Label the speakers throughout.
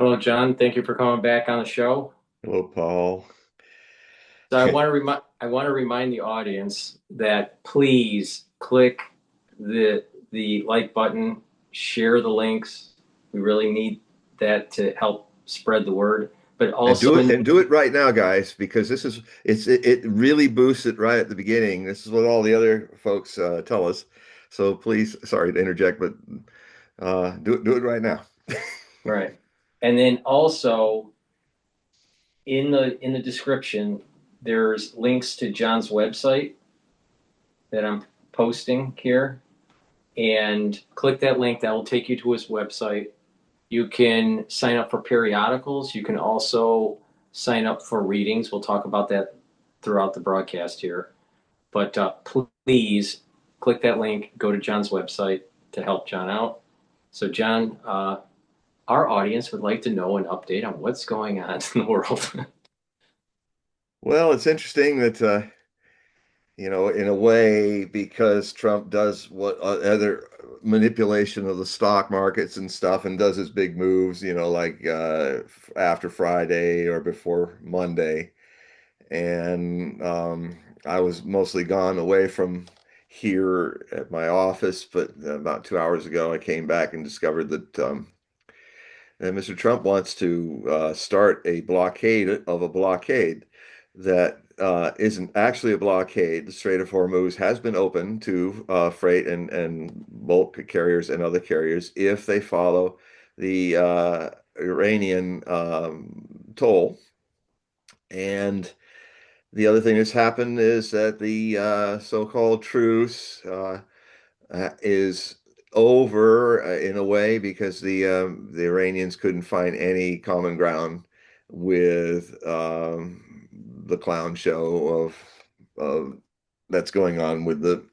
Speaker 1: Hello, John. Thank you for coming back on the show.
Speaker 2: Hello, Paul.
Speaker 1: So I want to remind the audience that please click the like button, share the links. We really need that to help spread the word. But
Speaker 2: And
Speaker 1: also
Speaker 2: do it right now, guys, because it really boosts it right at the beginning. This is what all the other folks tell us. So please, sorry to interject, but do it right now.
Speaker 1: right. And then also in the description, there's links to John's website that I'm posting here. And click that link. That will take you to his website. You can sign up for periodicals. You can also sign up for readings. We'll talk about that throughout the broadcast here. But please click that link, go to John's website to help John out. So, John, our audience would like to know an update on what's going on in the world.
Speaker 2: Well, it's interesting that in a way, because Trump does what other manipulation of the stock markets and stuff, and does his big moves, like after Friday or before Monday. And I was mostly gone away from here at my office, but about 2 hours ago, I came back and discovered that Mr. Trump wants to start a blockade of a blockade that isn't actually a blockade. The Strait of Hormuz has been open to freight and bulk carriers and other carriers if they follow the Iranian toll. And the other thing that's happened is that the so-called truce is over in a way because the Iranians couldn't find any common ground with the clown show of that's going on with the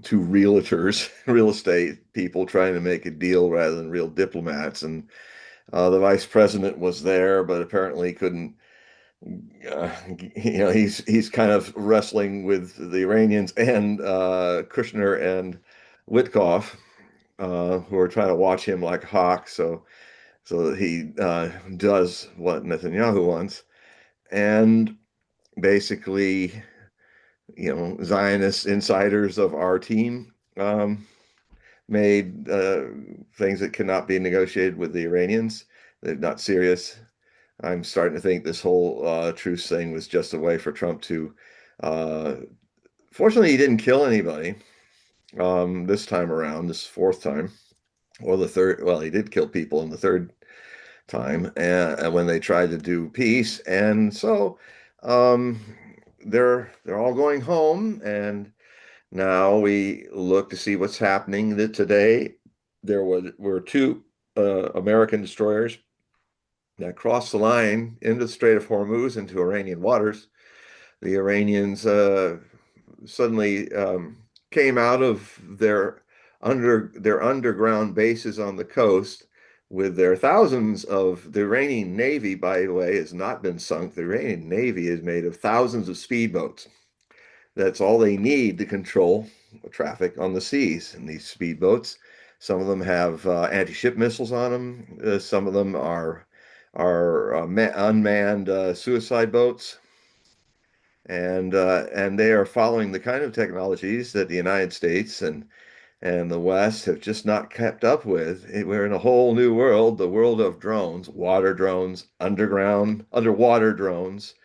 Speaker 2: two realtors, real estate people trying to make a deal rather than real diplomats. And the vice president was there, but apparently couldn't uh, he's kind of wrestling with the Iranians and Kushner and Witkoff, who are trying to watch him like a hawk, so that he does what Netanyahu wants, and basically, Zionist insiders of our team made things that cannot be negotiated with the Iranians. They're not serious. I'm starting to think this whole truce thing was just a way for Trump to. Uh, Fortunately, he didn't kill anybody this time around, this fourth time, or the third. Well, he did kill people in the third time, and when they tried to do peace, and so um, they're all going home, and now we look to see what's happening. That today there were two American destroyers that crossed the line into the Strait of Hormuz into Iranian waters. The Iranians suddenly came out of their underground bases on the coast with their thousands of the Iranian Navy, by the way, has not been sunk. The Iranian Navy is made of thousands of speedboats. That's all they need to control traffic on the seas. And these speedboats, some of them have anti-ship missiles on them. Some of them are unmanned suicide boats, and they are following the kind of technologies that the United States and the West have just not kept up with. We're in a whole new world, the world of drones, water drones, underwater drones,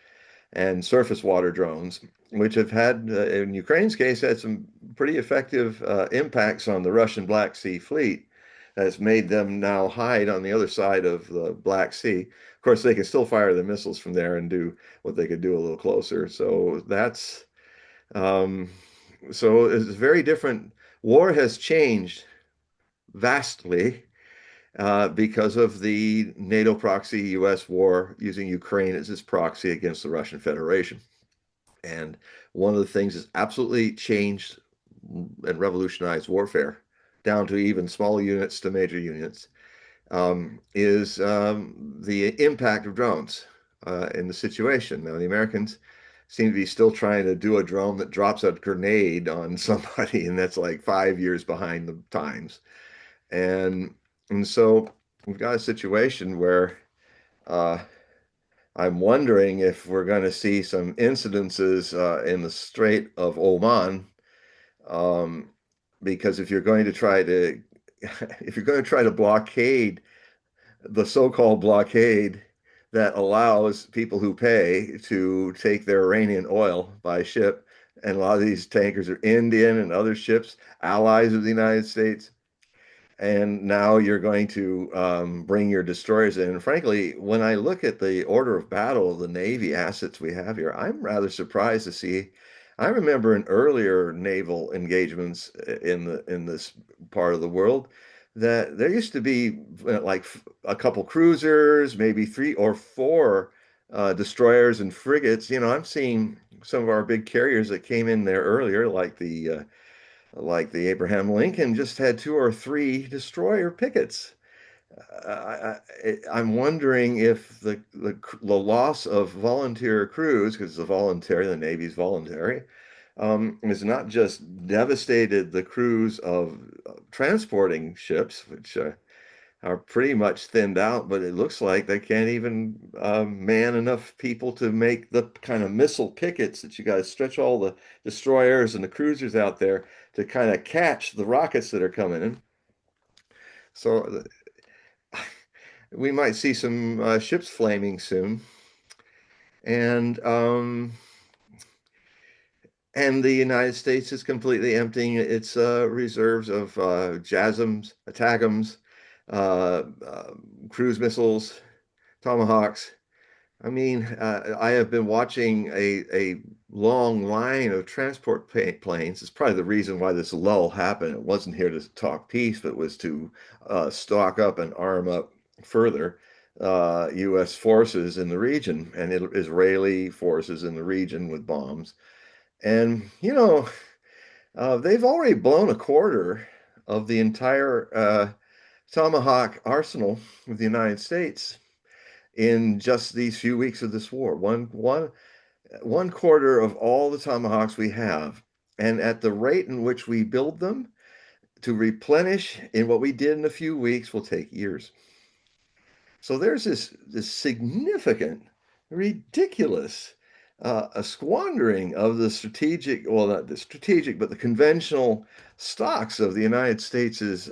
Speaker 2: and surface water drones, which have had, in Ukraine's case, had some pretty effective impacts on the Russian Black Sea fleet. That's made them now hide on the other side of the Black Sea. Of course, they can still fire the missiles from there and do what they could do a little closer. Um, so it's very different. War has changed vastly because of the NATO proxy US war using Ukraine as its proxy against the Russian Federation. And one of the things that's absolutely changed and revolutionized warfare down to even small units to major units is the impact of drones in the situation. Now, the Americans seem to be still trying to do a drone that drops a grenade on somebody, and that's like 5 years behind the times. And and so we've got a situation where Uh, I'm wondering if we're going to see some incidences in the Strait of Oman, um, because if you're going to try to if you're going to try to blockade the so-called blockade that allows people who pay to take their Iranian oil by ship, and a lot of these tankers are Indian and other ships, allies of the United States. And now you're going to bring your destroyers in. And frankly, when I look at the order of battle of the Navy assets we have here, I'm rather surprised to see. I remember in earlier naval engagements in this part of the world that there used to be like a couple cruisers, maybe three or four destroyers and frigates. You know, I'm seeing some of our big carriers that came in there earlier, like the Abraham Lincoln, just had two or three destroyer pickets. I'm wondering if the loss of volunteer crews, because it's a voluntary, the Navy's voluntary, has not just devastated the crews of transporting ships, which are pretty much thinned out, but it looks like they can't even man enough people to make the kind of missile pickets that you got to stretch all the destroyers and the cruisers out there to kind of catch the rockets that are coming in. So we might see some ships flaming soon, and um, and the United States is completely emptying its reserves of JASSMs, ATACMs, uh, cruise missiles, Tomahawks. I mean, I have been watching a long line of transport planes. It's probably the reason why this lull happened. It wasn't here to talk peace, but was to stock up and arm up further U.S. forces in the region and Israeli forces in the region with bombs. And, you know, they've already blown a quarter of the entire Tomahawk arsenal of the United States in just these few weeks of this war. One quarter of all the Tomahawks we have. And at the rate in which we build them, to replenish in what we did in a few weeks will take years. So there's this significant, ridiculous a squandering of the strategic, well, not the strategic, but the conventional stocks of the United States'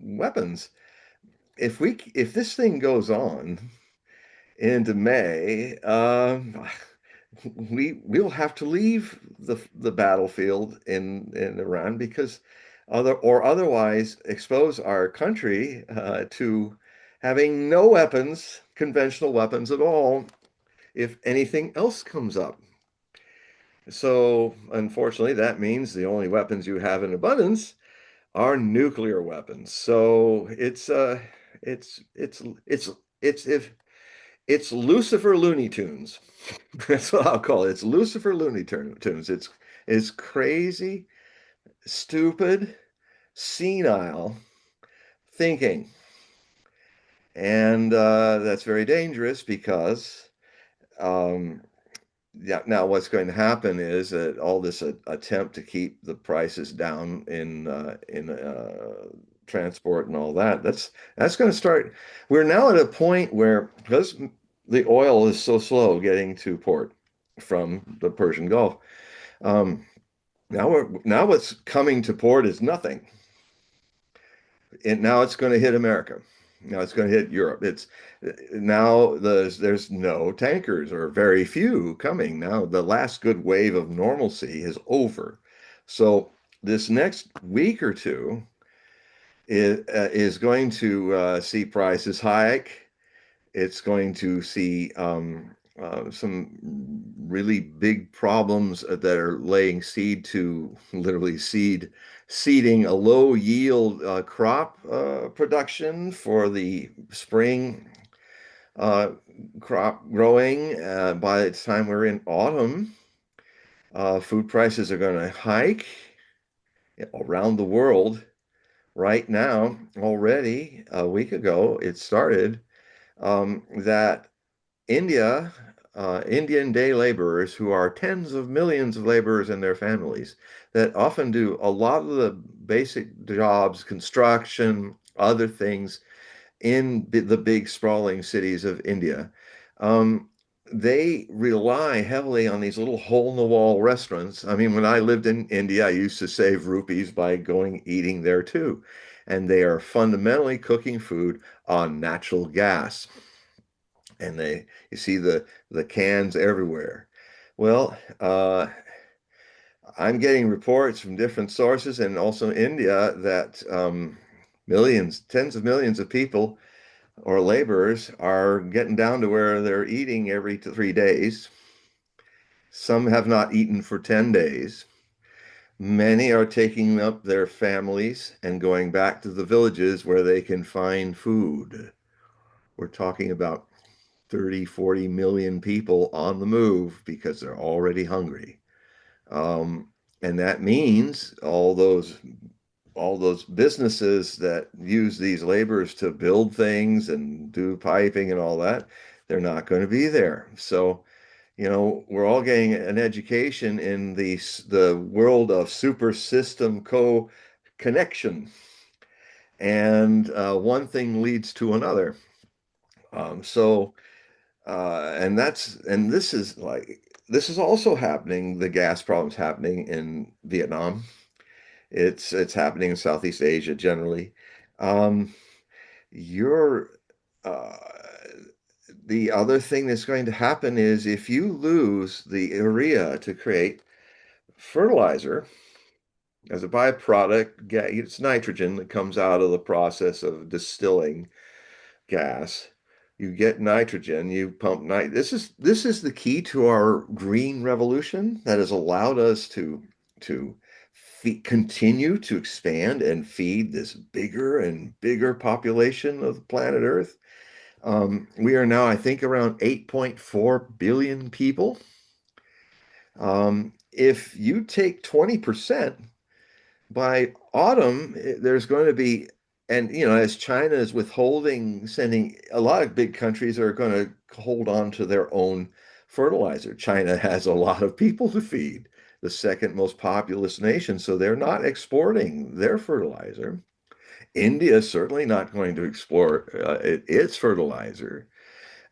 Speaker 2: weapons. If this thing goes on into May, we'll have to leave the battlefield in Iran because otherwise expose our country to having no weapons, conventional weapons at all, if anything else comes up. So unfortunately, that means the only weapons you have in abundance are nuclear weapons. So it's if it's Lucifer Looney Tunes. That's what I'll call it. It's Lucifer Looney Tunes. It's crazy, stupid, senile thinking. And that's very dangerous because um, yeah, now what's going to happen is that all this attempt to keep the prices down in transport and all that, that's going to start. We're now at a point where because the oil is so slow getting to port from the Persian Gulf, um, now what's coming to port is nothing. And now it's going to hit America. Now it's going to hit Europe. It's now there's no tankers or very few coming. Now the last good wave of normalcy is over. So this next week or two is going to see prices hike. It's going to see some really big problems that are laying seed to literally seeding a low yield crop production for the spring uh, crop growing. By the time we're in autumn, food prices are going to hike around the world. Right now, already a week ago, it started that Indian day laborers who are tens of millions of laborers and their families that often do a lot of the basic jobs, construction, other things, in the big sprawling cities of India. Um, they rely heavily on these little hole-in-the-wall restaurants. I mean, when I lived in India, I used to save rupees by going eating there too. And they are fundamentally cooking food on natural gas. And you see the cans everywhere. Well, I'm getting reports from different sources and also India that millions, tens of millions of people or laborers are getting down to where they're eating every 3 days. Some have not eaten for 10 days. Many are taking up their families and going back to the villages where they can find food. We're talking about 30, 40 million people on the move because they're already hungry. Um, and that means all those businesses that use these laborers to build things and do piping and all that, they're not going to be there. So, we're all getting an education in the world of super system co-connection, and one thing leads to another. So, and this is also happening. The gas problem's happening in Vietnam. It's happening in Southeast Asia generally. Um, you're uh, the other thing that's going to happen is if you lose the urea to create fertilizer as a byproduct, it's nitrogen that comes out of the process of distilling gas. You get nitrogen, you pump nit. This is the key to our green revolution that has allowed us to continue to expand and feed this bigger and bigger population of the planet Earth. We are now, I think, around 8.4 billion people. If you take 20%, by autumn, there's going to be, and as China is withholding, sending, a lot of big countries are going to hold on to their own fertilizer. China has a lot of people to feed, the second most populous nation, so they're not exporting their fertilizer. India is certainly not going to export its fertilizer.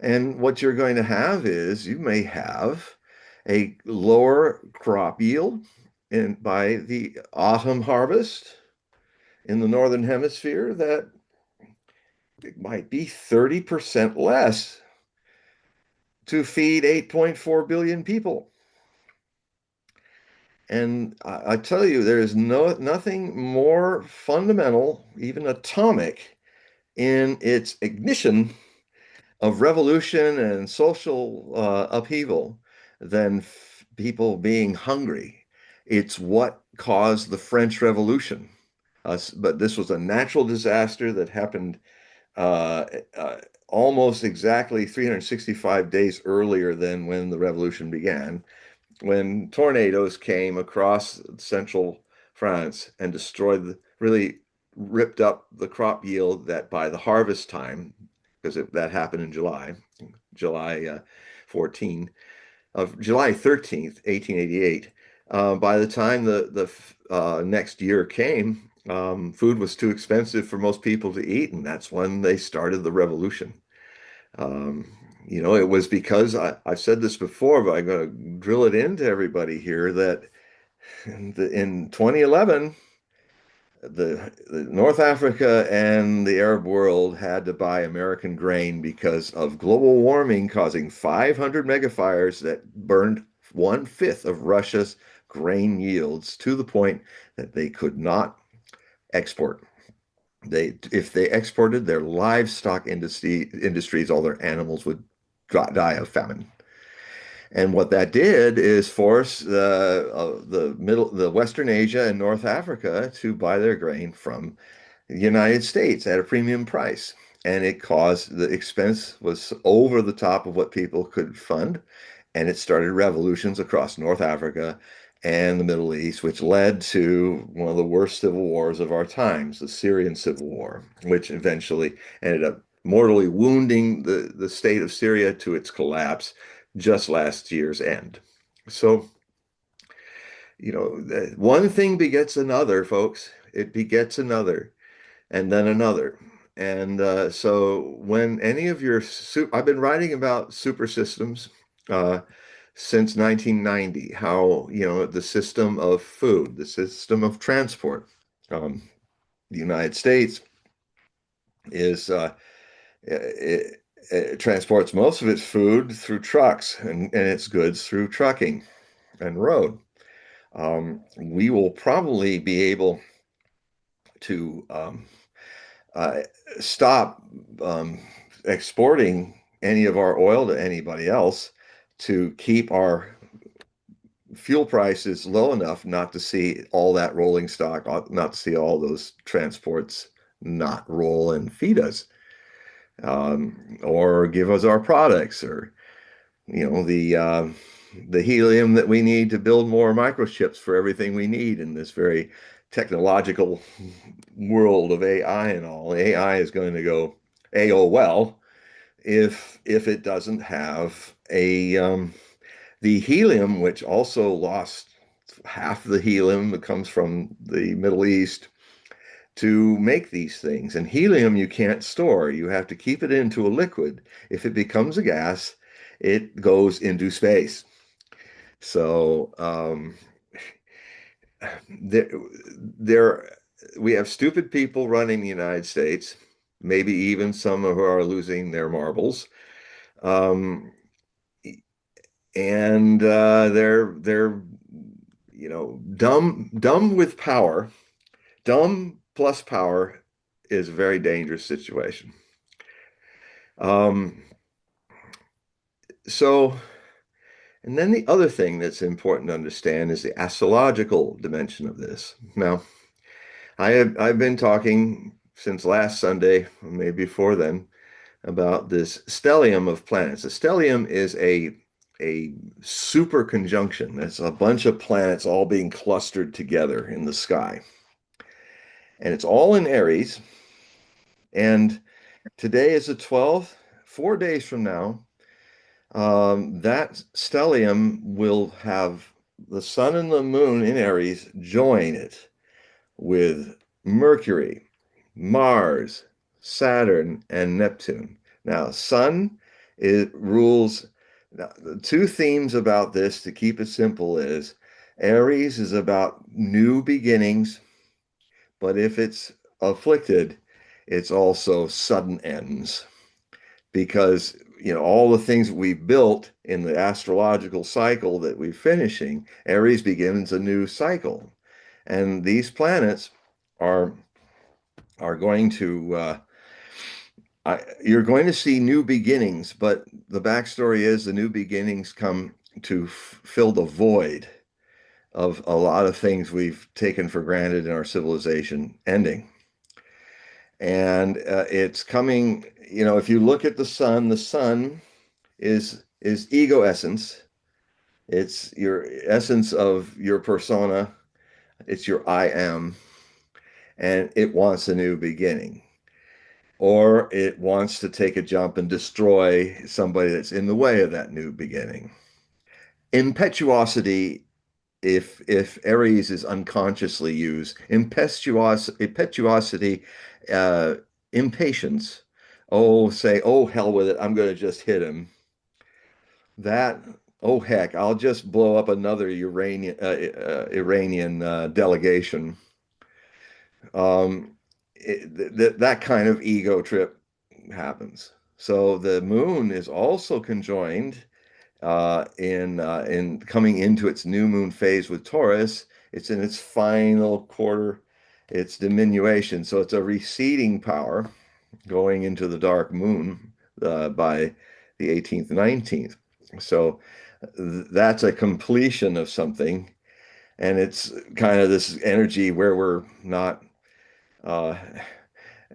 Speaker 2: And what you're going to have is you may have a lower crop yield by the autumn harvest in the northern hemisphere that it might be 30% less to feed 8.4 billion people. And I tell you, there is nothing more fundamental, even atomic, in its ignition of revolution and social upheaval than people being hungry. It's what caused the French Revolution. But this was a natural disaster that happened uh, uh, almost exactly 365 days earlier than when the revolution began, when tornadoes came across central France and really ripped up the crop yield that by the harvest time, because that happened in July 14, of July 13th, 1888. By the time the next year came, food was too expensive for most people to eat, and that's when they started the revolution. Um, it was because I've said this before, but I'm going to drill it into everybody here that in 2011, the North Africa and the Arab world had to buy American grain because of global warming causing 500 megafires that burned one-fifth of Russia's grain yields to the point that they could not export. If they exported their livestock industries, all their animals would die of famine. And what that did is force the Western Asia and North Africa to buy their grain from the United States at a premium price. And it caused the expense was over the top of what people could fund. And it started revolutions across North Africa and the Middle East, which led to one of the worst civil wars of our times, the Syrian Civil War, which eventually ended up mortally wounding the state of Syria to its collapse just last year's end. So, one thing begets another, folks. It begets another and then another. And so when any of your I've been writing about super systems uh, since 1990, how, the system of food, the system of transport. The United States is it transports most of its food through trucks and its goods through trucking and road. We will probably be able to uh, stop um, exporting any of our oil to anybody else to keep our fuel prices low enough not to see all that rolling stock, not to see all those transports not roll and feed us, or give us our products, or the helium that we need to build more microchips for everything we need in this very technological world of AI and all. AI is going to go AOL if it doesn't have the helium, which also lost half the helium that comes from the Middle East to make these things. And helium you can't store. You have to keep it into a liquid. If it becomes a gas, it goes into space. So there, there, we have stupid people running the United States, maybe even some who are losing their marbles. Um, and they're dumb with power. Dumb plus power is a very dangerous situation. Um, so, and then the other thing that's important to understand is the astrological dimension of this. Now, I've been talking since last Sunday, or maybe before then, about this stellium of planets. A stellium is a super conjunction. That's a bunch of planets all being clustered together in the sky. And it's all in Aries. And today is the 12th. 4 days from now, that stellium will have the sun and the moon in Aries join it with Mercury, Mars, Saturn, and Neptune. Now, Sun, it rules. Now, the two themes about this, to keep it simple, is Aries is about new beginnings, but if it's afflicted, it's also sudden ends. Because all the things that we've built in the astrological cycle that we're finishing, Aries begins a new cycle. And these planets are going to you're going to see new beginnings, but the backstory is the new beginnings come to fill the void of a lot of things we've taken for granted in our civilization ending. And it's coming, if you look at the sun is ego essence. It's your essence of your persona. It's your I am, and it wants a new beginning. Or it wants to take a jump and destroy somebody that's in the way of that new beginning. Impetuosity, if Aries is unconsciously used, impetuosity, uh, impatience, say, oh, hell with it, I'm going to just hit him. That, oh, heck, I'll just blow up another Iranian delegation. That kind of ego trip happens. So the moon is also conjoined in coming into its new moon phase with Taurus. It's in its final quarter, its diminution. So it's a receding power going into the dark moon by the 18th, 19th. So that's a completion of something. And it's kind of this energy where we're not uh,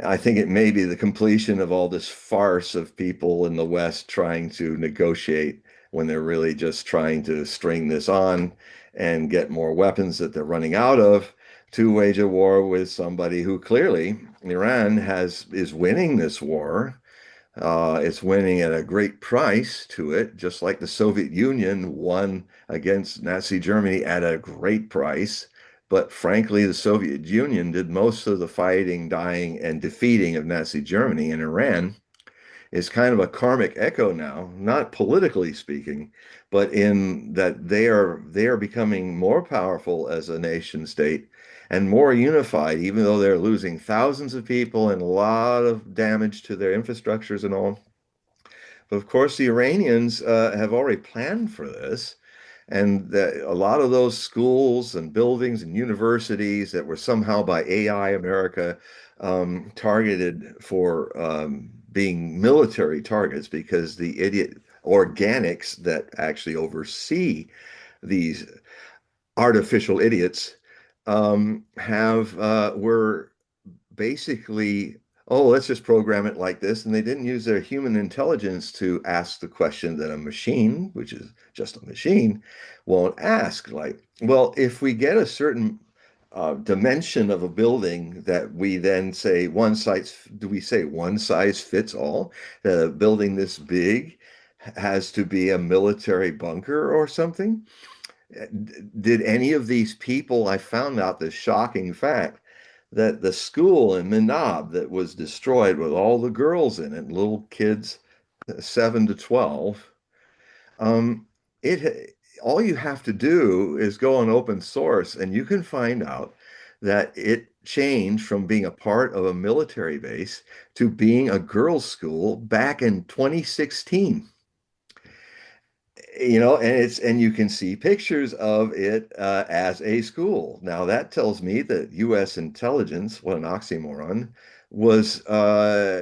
Speaker 2: I think it may be the completion of all this farce of people in the West trying to negotiate when they're really just trying to string this on and get more weapons that they're running out of to wage a war with somebody who clearly Iran is winning this war. It's winning at a great price to it, just like the Soviet Union won against Nazi Germany at a great price. But frankly, the Soviet Union did most of the fighting, dying, and defeating of Nazi Germany, and Iran is kind of a karmic echo now, not politically speaking, but in that they are becoming more powerful as a nation state and more unified, even though they're losing thousands of people and a lot of damage to their infrastructures and all. But of course, the Iranians have already planned for this. And a lot of those schools and buildings and universities that were somehow by AI America targeted for being military targets because the idiot organics that actually oversee these artificial idiots have were basically, oh, let's just program it like this. And they didn't use their human intelligence to ask the question that a machine, which is just a machine, won't ask. Like, well, if we get a certain dimension of a building that we then say do we say one size fits all? That a building this big has to be a military bunker or something? Did any of these people, I found out this shocking fact that the school in Minab that was destroyed with all the girls in it, little kids, 7 to 12, um, it all you have to do is go on open source and you can find out that it changed from being a part of a military base to being a girls' school back in 2016. And you can see pictures of it as a school. Now that tells me that U.S. intelligence, what an oxymoron, was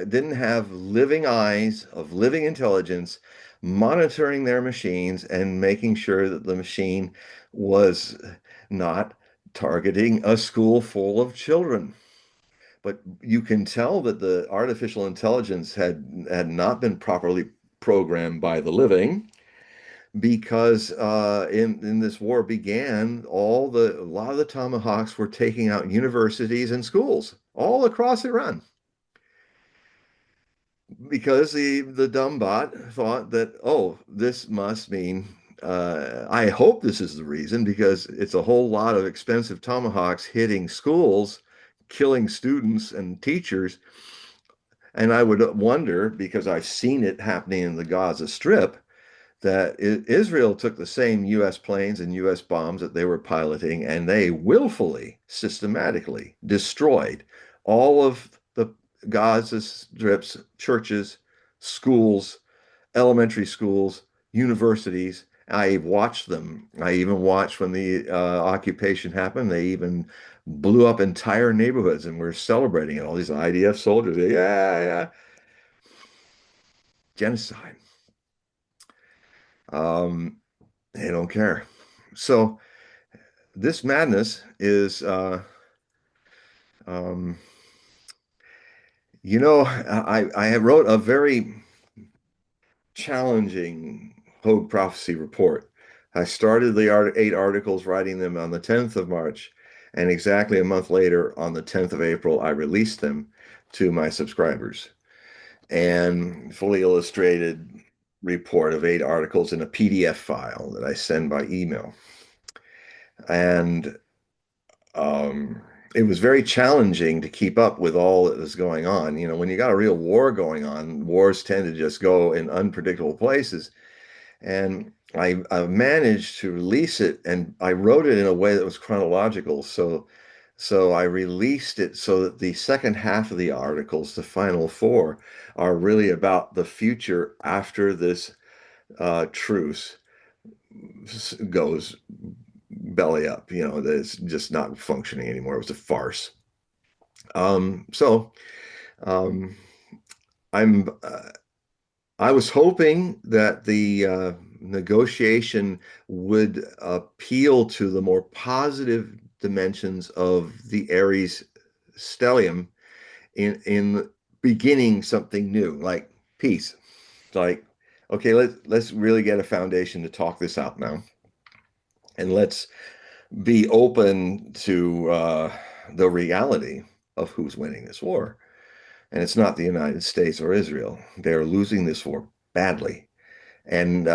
Speaker 2: didn't have living eyes of living intelligence monitoring their machines and making sure that the machine was not targeting a school full of children. But you can tell that the artificial intelligence had not been properly programmed by the living because in this war began a lot of the tomahawks were taking out universities and schools all across Iran because the dumb bot thought that, oh, this must mean I hope this is the reason because it's a whole lot of expensive tomahawks hitting schools, killing students and teachers. And I would wonder, because I've seen it happening in the Gaza Strip, that Israel took the same US planes and US bombs that they were piloting, and they willfully, systematically destroyed all of the Gaza Strip's churches, schools, elementary schools, universities. I watched them. I even watched when the occupation happened. They even blew up entire neighborhoods and were celebrating it. All these IDF soldiers, yeah, yeah, genocide. Um, they don't care. So this madness is, um, I wrote a very challenging Hogue prophecy report. I started the 8 articles, writing them on the 10th of March, and exactly a month later, on the 10th of April, I released them to my subscribers. And fully illustrated report of 8 articles in a PDF file that I send by email. And um, it was very challenging to keep up with all that was going on. When you got a real war going on, wars tend to just go in unpredictable places. And I managed to release it, and I wrote it in a way that was chronological. So I released it so that the second half of the articles, the final 4, are really about the future after this truce goes belly up, that it's just not functioning anymore. It was a farce. So um, I'm I was hoping that the negotiation would appeal to the more positive dimensions of the Aries stellium in beginning something new, like peace. Like, okay, let's really get a foundation to talk this out now, and let's be open to the reality of who's winning this war. And it's not the United States or Israel. They're losing this war badly. And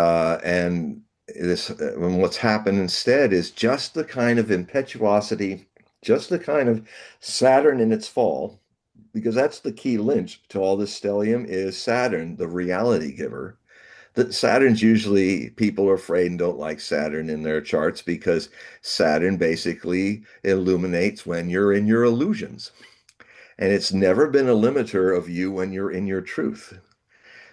Speaker 2: this and what's happened instead is just the kind of impetuosity, just the kind of Saturn in its fall, because that's the key lynch to all this stellium is Saturn, the reality giver. That Saturn's usually people are afraid and don't like Saturn in their charts because Saturn basically illuminates when you're in your illusions. And it's never been a limiter of you when you're in your truth.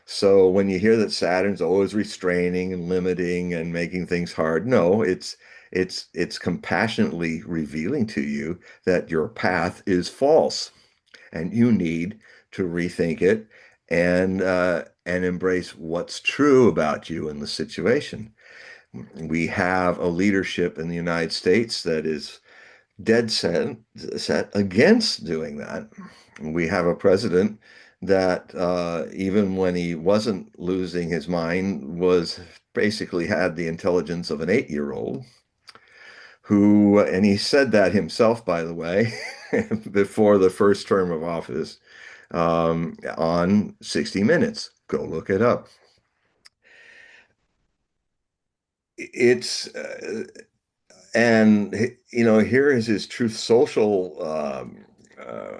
Speaker 2: So when you hear that Saturn's always restraining and limiting and making things hard, no, it's compassionately revealing to you that your path is false and you need to rethink it and embrace what's true about you in the situation. We have a leadership in the United States that is dead set against doing that. We have a president that even when he wasn't losing his mind was basically had the intelligence of an 8-year-old who, and he said that himself, by the way, before the first term of office on 60 Minutes. Go look it up. It's and here is his Truth Social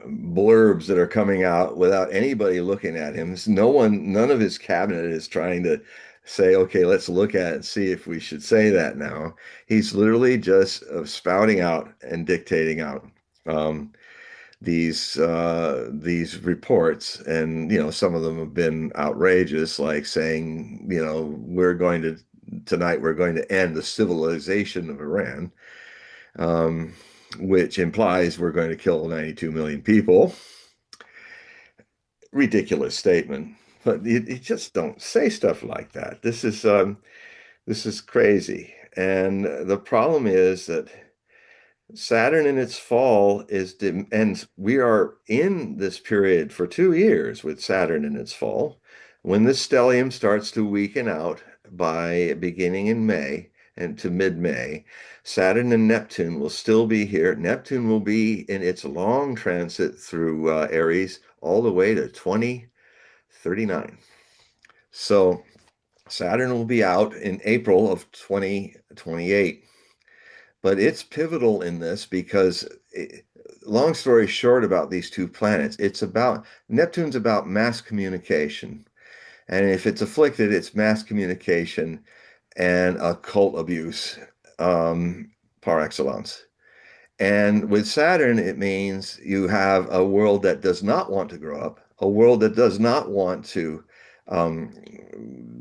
Speaker 2: blurbs that are coming out without anybody looking at him. No one, none of his cabinet is trying to say, okay, let's look at it and see if we should say that now. He's literally just spouting out and dictating out. Um, these reports, and some of them have been outrageous, like saying, we're going to tonight we're going to end the civilization of Iran, um, which implies we're going to kill 92 million people. Ridiculous statement, but you just don't say stuff like that. This is crazy, and the problem is that Saturn in its fall and we are in this period for 2 years with Saturn in its fall. When this stellium starts to weaken out by beginning in May and to mid-May, Saturn and Neptune will still be here. Neptune will be in its long transit through Aries all the way to 2039. So Saturn will be out in April of 2028. But it's pivotal in this because, long story short, about these two planets, Neptune's about mass communication. And if it's afflicted, it's mass communication and occult abuse, par excellence. And with Saturn, it means you have a world that does not want to grow up, a world that does not want to um,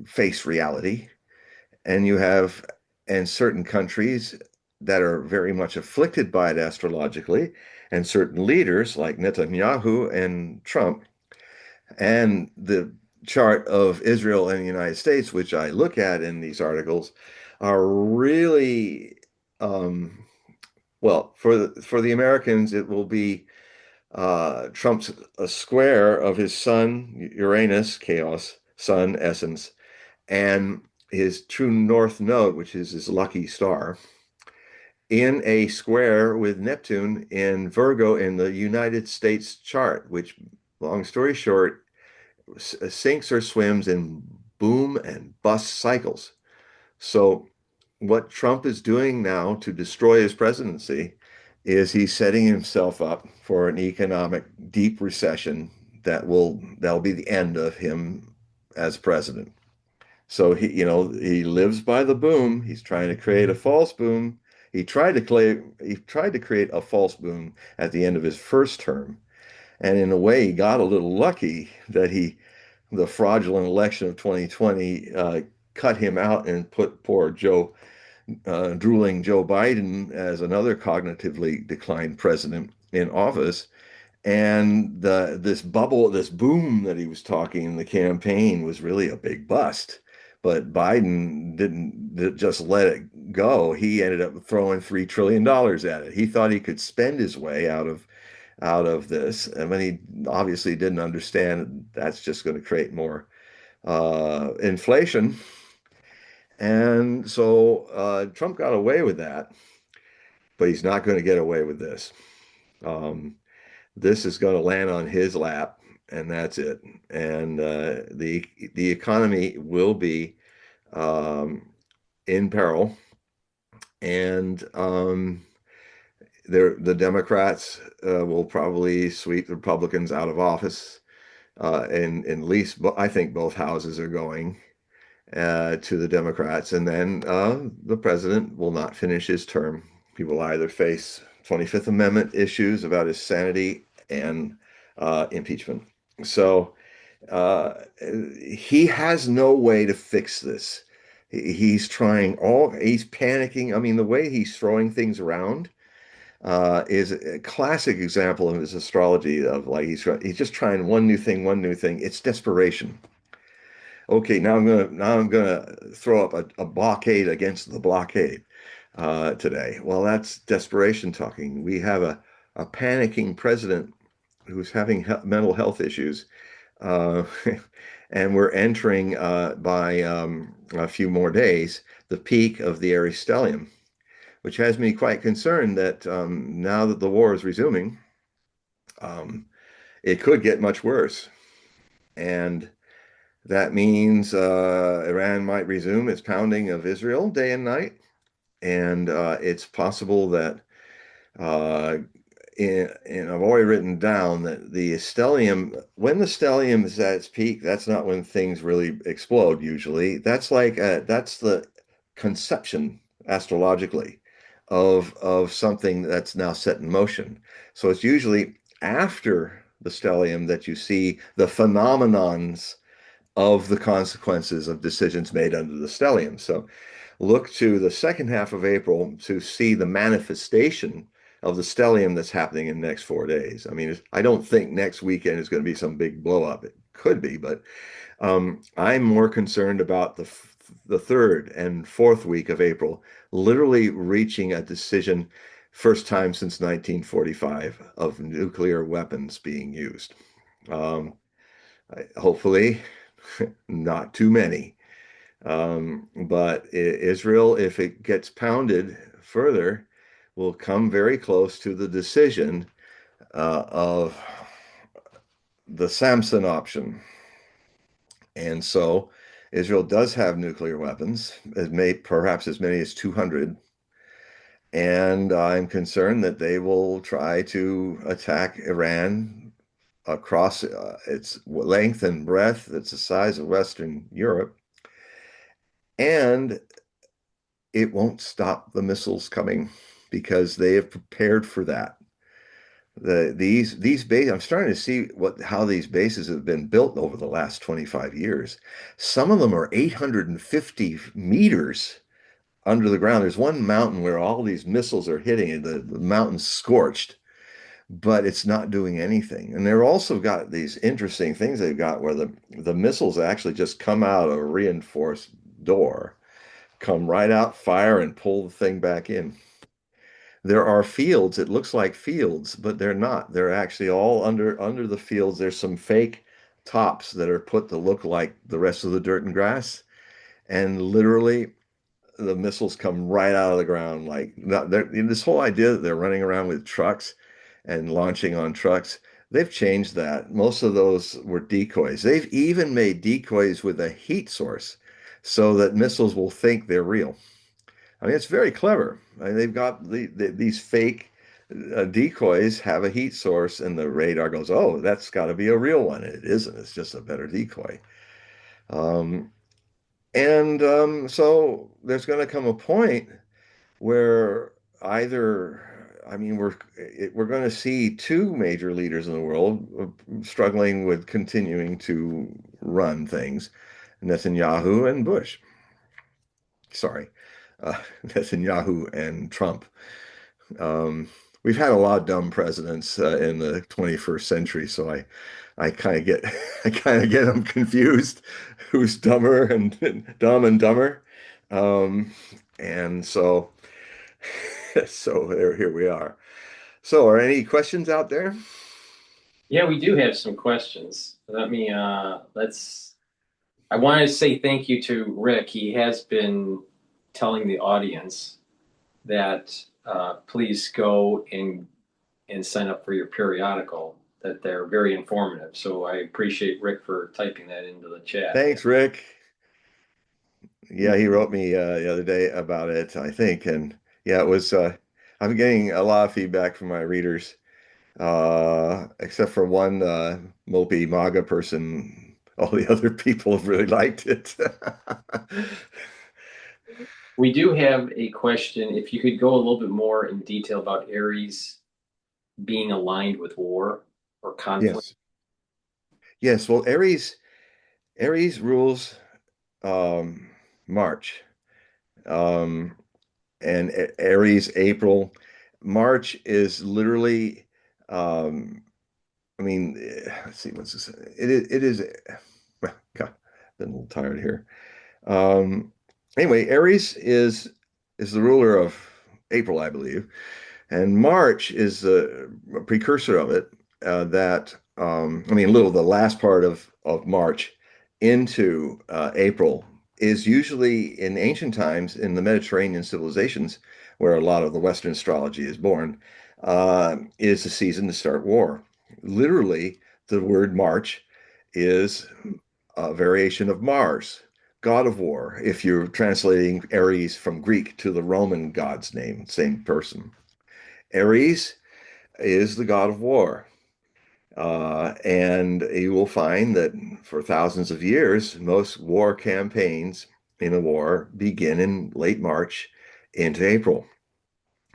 Speaker 2: face reality, and you have and certain countries that are very much afflicted by it astrologically, and certain leaders like Netanyahu and Trump, and the chart of Israel and the United States, which I look at in these articles, are really well, for the Americans, it will be Trump's a square of his sun, Uranus, chaos, sun, essence, and his true north node, which is his lucky star, in a square with Neptune in Virgo in the United States chart, which, long story short, sinks or swims in boom and bust cycles. So, what Trump is doing now to destroy his presidency is he's setting himself up for an economic deep recession that'll be the end of him as president. So he lives by the boom. He's trying to create a false boom. He tried to create a false boom at the end of his first term, and in a way, he got a little lucky that the fraudulent election of 2020 cut him out and put poor drooling Joe Biden as another cognitively declined president in office. And this boom that he was talking in the campaign was really a big bust. But Biden didn't just let it go. He ended up throwing $3 trillion at it. He thought he could spend his way out of this. I mean, he obviously didn't understand that's just going to create more inflation. And so Trump got away with that, but he's not going to get away with this. Um, this is going to land on his lap, and that's it. And the economy will be um, in peril, and the Democrats will probably sweep the Republicans out of office. And at least I think both houses are going to the Democrats, and then the president will not finish his term. He will either face 25th Amendment issues about his sanity and impeachment. So he has no way to fix this. He's trying he's panicking. I mean, the way he's throwing things around is a classic example of his astrology of like he's just trying one new thing, one new thing. It's desperation. Okay, now I'm gonna throw up a blockade against the blockade today. Well, that's desperation talking. We have a panicking president who's having mental health issues, uh, and we're entering by a few more days the peak of the Aries stellium, which has me quite concerned that now that the war is resuming, um, it could get much worse. And that means Iran might resume its pounding of Israel day and night. And it's possible that, uh, and I've already written down that the stellium, when the stellium is at its peak, that's not when things really explode usually. That's the conception astrologically of something that's now set in motion. So it's usually after the stellium that you see the phenomenons of the consequences of decisions made under the stellium. So look to the second half of April to see the manifestation of the stellium that's happening in the next 4 days. I mean, I don't think next weekend is going to be some big blow up. It could be, but I'm more concerned about the third and fourth week of April, literally reaching a decision, first time since 1945, of nuclear weapons being used. Um, Hopefully, not too many. But Israel, if it gets pounded further, will come very close to the decision of the Samson option. And so Israel does have nuclear weapons, perhaps as many as 200. And I'm concerned that they will try to attack Iran across its length and breadth. It's the size of Western Europe. And it won't stop the missiles coming because they have prepared for that. These bases, I'm starting to see how these bases have been built over the last 25 years. Some of them are 850 meters under the ground. There's one mountain where all these missiles are hitting, and the mountain's scorched, but it's not doing anything. And they've also got these interesting things they've got where the missiles actually just come out of a reinforced door, come right out, fire, and pull the thing back in. There are fields, it looks like fields, but they're not. They're actually all under the fields. There's some fake tops that are put to look like the rest of the dirt and grass. And literally the missiles come right out of the ground. Like not, this whole idea that they're running around with trucks and launching on trucks, they've changed that. Most of those were decoys. They've even made decoys with a heat source so that missiles will think they're real. I mean, it's very clever. I mean, they've got these fake decoys have a heat source, and the radar goes, "Oh, that's got to be a real one." It isn't. It's just a better decoy. Um, and so there's going to come a point where I mean, we're going to see two major leaders in the world struggling with continuing to run things, Netanyahu and Bush. Sorry, Netanyahu and Trump. Um, we've had a lot of dumb presidents in the 21st century, so I kind of get I kind of get them confused. Who's dumber and dumb and dumber? Um, and so so here we are. So, are any questions out there?
Speaker 1: Yeah, we do have some questions. Let's I want to say thank you to Rick. He has been telling the audience that please go and sign up for your periodical, that they're very informative. So I appreciate Rick for typing that into the chat.
Speaker 2: Thanks, Rick. Yeah, he wrote me the other day about it, I think, and yeah, it was. I'm getting a lot of feedback from my readers, except for one mopey MAGA person. All the other people have really liked it.
Speaker 1: We do have a question. If you could go a little bit more in detail about Aries being aligned with war or conflict.
Speaker 2: Yes, yes. Well, Aries rules um, March, um, and Aries April. March is literally. Um, I mean, let's see, what's this? It is, well, God, I've been a little tired here. Um, anyway, Aries is the ruler of April, I believe, and March is the precursor of it. That I mean, a little the last part of March into April is usually in ancient times in the Mediterranean civilizations, where a lot of the Western astrology is born, is the season to start war. Literally, the word March is a variation of Mars, god of war, if you're translating Ares from Greek to the Roman god's name, same person. Ares is the god of war. And you will find that for thousands of years, most war campaigns in a war begin in late March into April.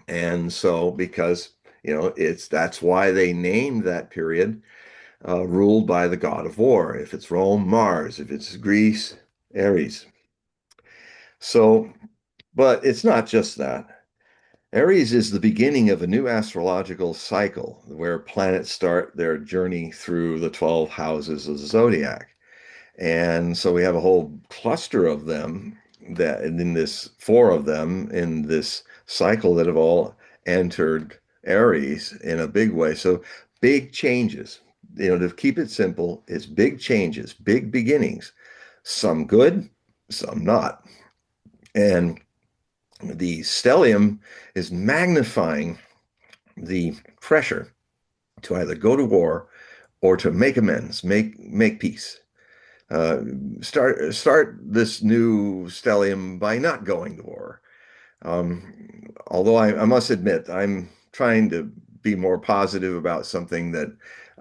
Speaker 2: And so, because it's that's why they named that period ruled by the god of war. If it's Rome, Mars. If it's Greece, Ares. So, but it's not just that. Aries is the beginning of a new astrological cycle where planets start their journey through the 12 houses of the zodiac. And so we have a whole cluster of them that, and in this, four of them in this cycle that have all entered Aries in a big way. So big changes. To keep it simple, it's big changes, big beginnings, some good, some not. And the stellium is magnifying the pressure to either go to war or to make amends, make peace. Uh, start this new stellium by not going to war. Although I must admit, I'm trying to be more positive about something that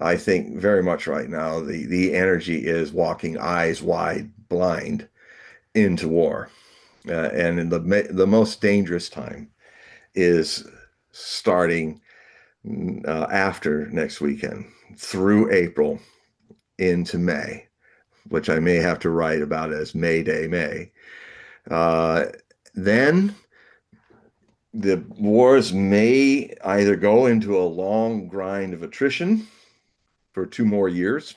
Speaker 2: I think very much right now the energy is walking eyes wide blind into war, and in the most dangerous time is starting after next weekend through April into May, which I may have to write about as May Day, May. Uh, then the wars may either go into a long grind of attrition for 2 more years.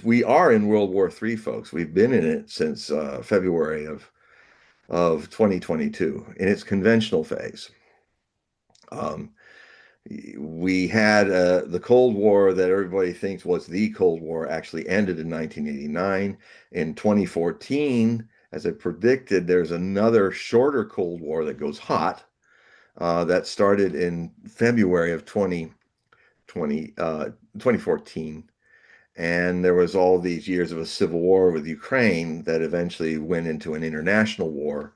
Speaker 2: We are in World War III, folks. We've been in it since February of 2022 in its conventional phase. Um, we had the Cold War that everybody thinks was the Cold War actually ended in 1989. In 2014, as I predicted, there's another shorter Cold War that goes hot that started in February of 2014. And there was all these years of a civil war with Ukraine that eventually went into an international war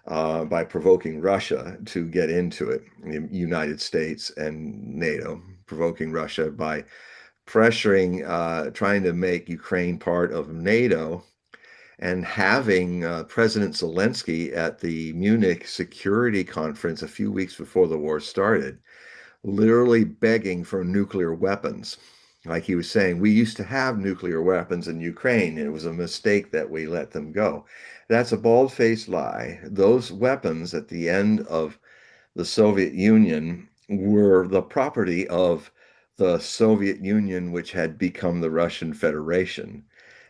Speaker 2: by provoking Russia to get into it, the United States and NATO, provoking Russia by pressuring, trying to make Ukraine part of NATO, and having President Zelensky at the Munich Security Conference a few weeks before the war started, literally begging for nuclear weapons. Like he was saying, we used to have nuclear weapons in Ukraine. It was a mistake that we let them go. That's a bald-faced lie. Those weapons at the end of the Soviet Union were the property of the Soviet Union, which had become the Russian Federation.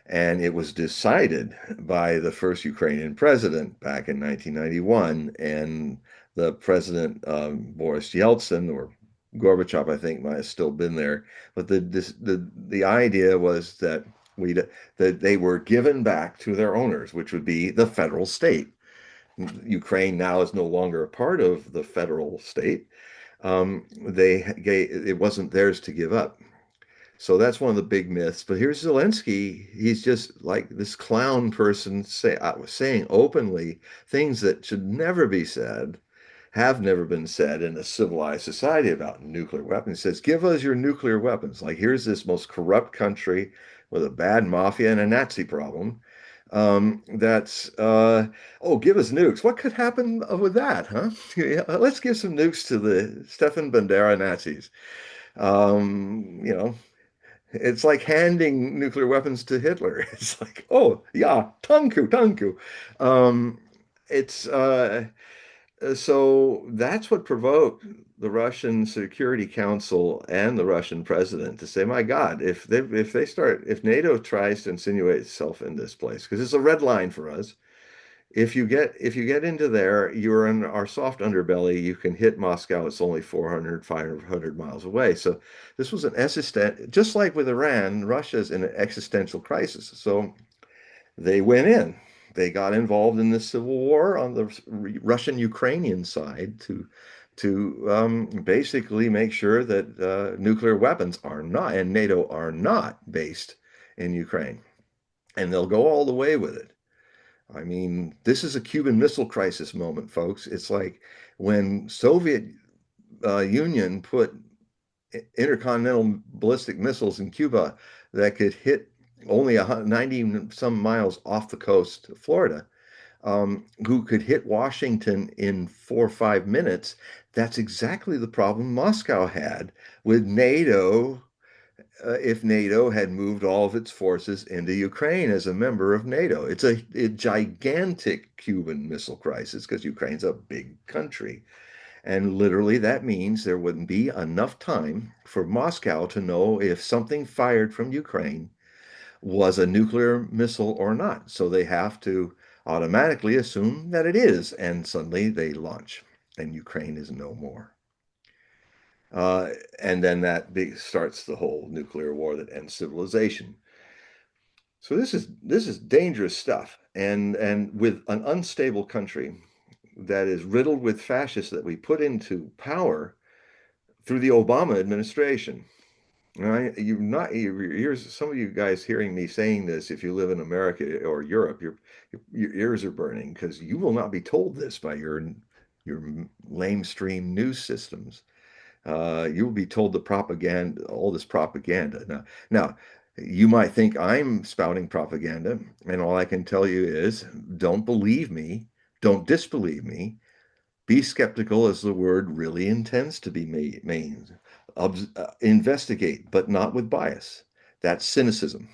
Speaker 2: And it was decided by the first Ukrainian president back in 1991. And the president, Boris Yeltsin, or Gorbachev, I think, might have still been there. But the idea was that that they were given back to their owners, which would be the federal state. Ukraine now is no longer a part of the federal state. It wasn't theirs to give up. So that's one of the big myths. But here's Zelensky. He's just like this clown person saying openly things that should never be said, have never been said in a civilized society about nuclear weapons. He says, give us your nuclear weapons. Like, here's this most corrupt country with a bad mafia and a Nazi problem. That's, oh, give us nukes. What could happen with that, huh? Yeah, let's give some nukes to the Stefan Bandera Nazis. You know, it's like handing nuclear weapons to Hitler. It's like, oh, yeah, tanku, tanku. Um, it's so that's what provoked the Russian Security Council and the Russian president to say, my God, if NATO tries to insinuate itself in this place, because it's a red line for us, if you get into there, you're in our soft underbelly. You can hit Moscow. It's only 400, 500 miles away. So this was an existential, just like with Iran, Russia's in an existential crisis. So they went in. They got involved in the civil war on the Russian-Ukrainian side to basically make sure that nuclear weapons are not and NATO are not based in Ukraine, and they'll go all the way with it. I mean, this is a Cuban Missile Crisis moment, folks. It's like when Soviet Union put intercontinental ballistic missiles in Cuba that could hit only 90 some miles off the coast of Florida, who could hit Washington in 4 or 5 minutes. That's exactly the problem Moscow had with NATO. If NATO had moved all of its forces into Ukraine as a member of NATO, it's a gigantic Cuban Missile Crisis because Ukraine's a big country. And literally, that means there wouldn't be enough time for Moscow to know if something fired from Ukraine was a nuclear missile or not. So they have to automatically assume that it is, and suddenly they launch, and Ukraine is no more. Uh, and then starts the whole nuclear war that ends civilization. So this is dangerous stuff, and with an unstable country that is riddled with fascists that we put into power through the Obama administration. Right? Here's some of you guys hearing me saying this. If you live in America or Europe, your ears are burning because you will not be told this by your lamestream news systems. You will be told the propaganda, all this propaganda. Now, you might think I'm spouting propaganda, and all I can tell you is don't believe me, don't disbelieve me. Be skeptical as the word really intends to be means. Investigate, but not with bias. That's cynicism.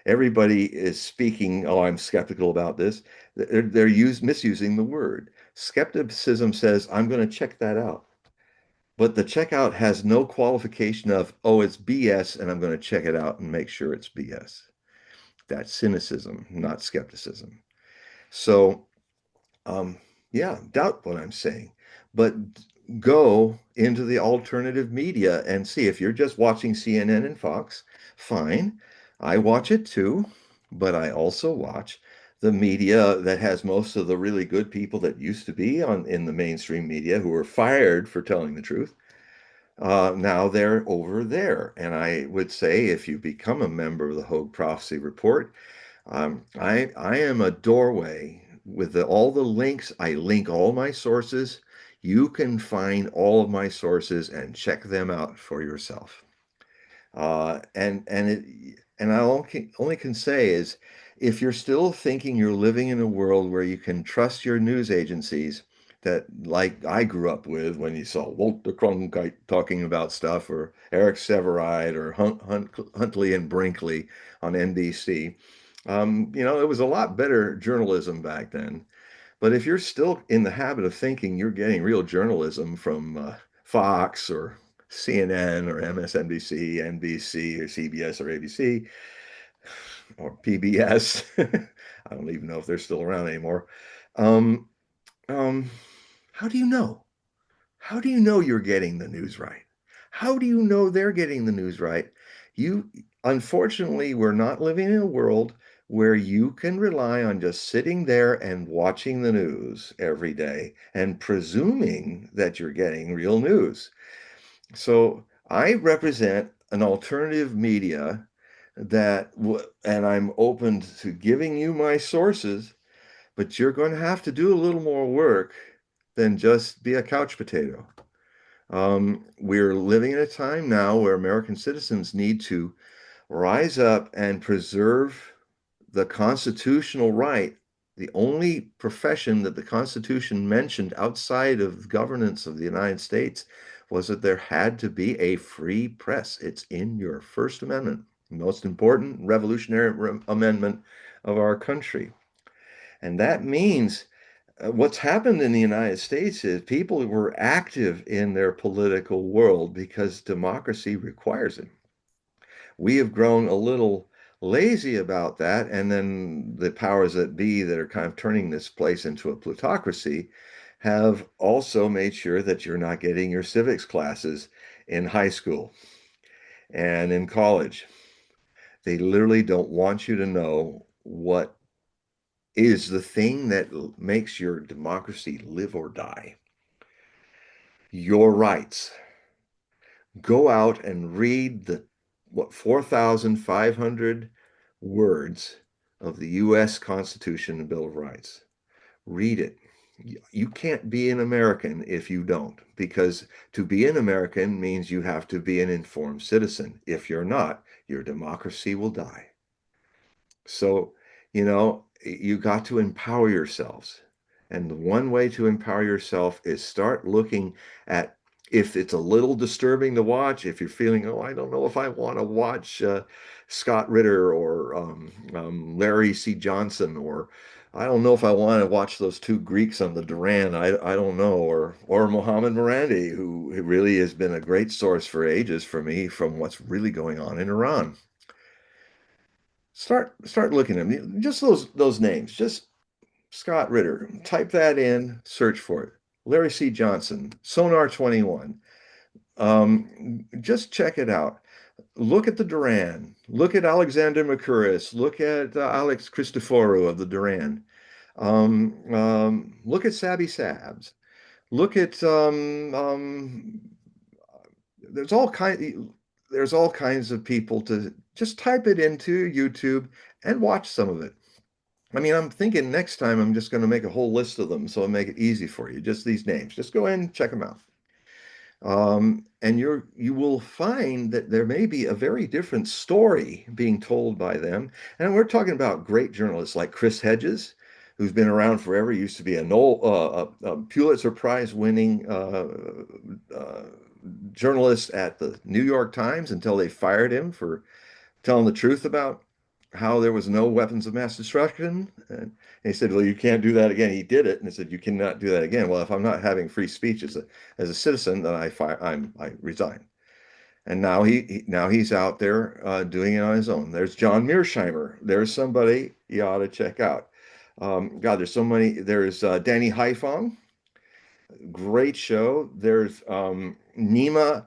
Speaker 2: Everybody is speaking, oh, I'm skeptical about this. They're misusing the word. Skepticism says, I'm going to check that out. But the checkout has no qualification of, oh, it's BS, and I'm going to check it out and make sure it's BS. That's cynicism, not skepticism. So um, yeah, doubt what I'm saying, but go into the alternative media and see if you're just watching CNN and Fox, fine. I watch it too, but I also watch the media that has most of the really good people that used to be on in the mainstream media who were fired for telling the truth. Now they're over there. And I would say if you become a member of the Hogue Prophecy Report, I am a doorway with all the links. I link all my sources. You can find all of my sources and check them out for yourself. And I only can say is if you're still thinking you're living in a world where you can trust your news agencies that like I grew up with when you saw Walter Cronkite talking about stuff or Eric Sevareid or Huntley and Brinkley on NBC. It was a lot better journalism back then. But if you're still in the habit of thinking you're getting real journalism from Fox or CNN or MSNBC, NBC or CBS or ABC or PBS, I don't even know if they're still around anymore. Um, um, how do you know? How do you know you're getting the news right? How do you know they're getting the news right? You, unfortunately, we're not living in a world where you can rely on just sitting there and watching the news every day and presuming that you're getting real news. So I represent an alternative media and I'm open to giving you my sources, but you're going to have to do a little more work than just be a couch potato. We're living in a time now where American citizens need to rise up and preserve the constitutional right. The only profession that the Constitution mentioned outside of governance of the United States was that there had to be a free press. It's in your First Amendment, the most important revolutionary amendment of our country. And that means what's happened in the United States is people were active in their political world because democracy requires it. We have grown a little lazy about that, and then the powers that be that are kind of turning this place into a plutocracy have also made sure that you're not getting your civics classes in high school and in college. They literally don't want you to know what is the thing that makes your democracy live or die. Your rights. Go out and read the 4,500 words of the US Constitution and Bill of Rights. Read it. You can't be an American if you don't, because to be an American means you have to be an informed citizen. If you're not, your democracy will die. So, you got to empower yourselves. And the one way to empower yourself is start looking at, if it's a little disturbing to watch, if you're feeling, oh, I don't know if I want to watch Scott Ritter or Larry C. Johnson, or I don't know if I want to watch those two Greeks on the Duran. I don't know, or Mohammed Morandi, who really has been a great source for ages for me from what's really going on in Iran. Start looking at them. Just those names. Just Scott Ritter. Type that in, search for it. Larry C. Johnson, Sonar 21. Just check it out. Look at the Duran. Look at Alexander Mercouris. Look at Alex Christoforou of the Duran. Look at Sabby Sabs. Look at there's all kind there's all kinds of people to just type it into YouTube and watch some of it. I mean, I'm thinking next time I'm just going to make a whole list of them so I'll make it easy for you. Just these names. Just go in and check them out. And you will find that there may be a very different story being told by them. And we're talking about great journalists like Chris Hedges, who's been around forever. He used to be a Pulitzer Prize winning journalist at the New York Times until they fired him for telling the truth about how there was no weapons of mass destruction. And he said, well, you can't do that again. He did it. And he said, you cannot do that again. Well, if I'm not having free speech as a citizen, then I resign. And now he's out there doing it on his own. There's John Mearsheimer. There's somebody you ought to check out. God, there's so many. There's Danny Haiphong. Great show. There's Nima.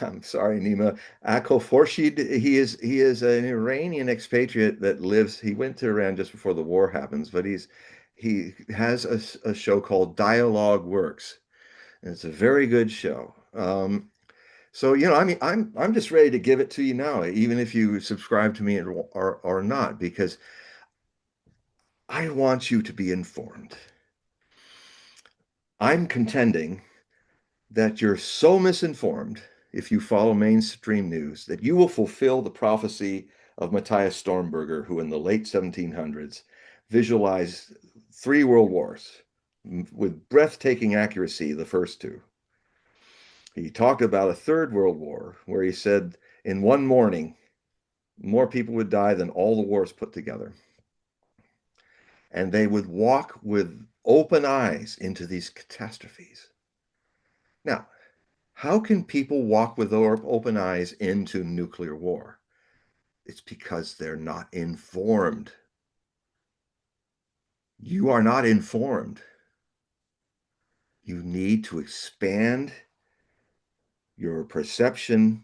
Speaker 2: I'm sorry, Nima Akoforshid. He is an Iranian expatriate that lives. He went to Iran just before the war happens, but he has a show called Dialogue Works, and it's a very good show. So I mean, I'm just ready to give it to you now, even if you subscribe to me or not, because I want you to be informed. I'm contending that you're so misinformed if you follow mainstream news that you will fulfill the prophecy of Matthias Stormberger, who in the late 1700s visualized 3 world wars with breathtaking accuracy, the first two. He talked about a third world war where he said in one morning, more people would die than all the wars put together. And they would walk with open eyes into these catastrophes. Now, how can people walk with open eyes into nuclear war? It's because they're not informed. You are not informed. You need to expand your perception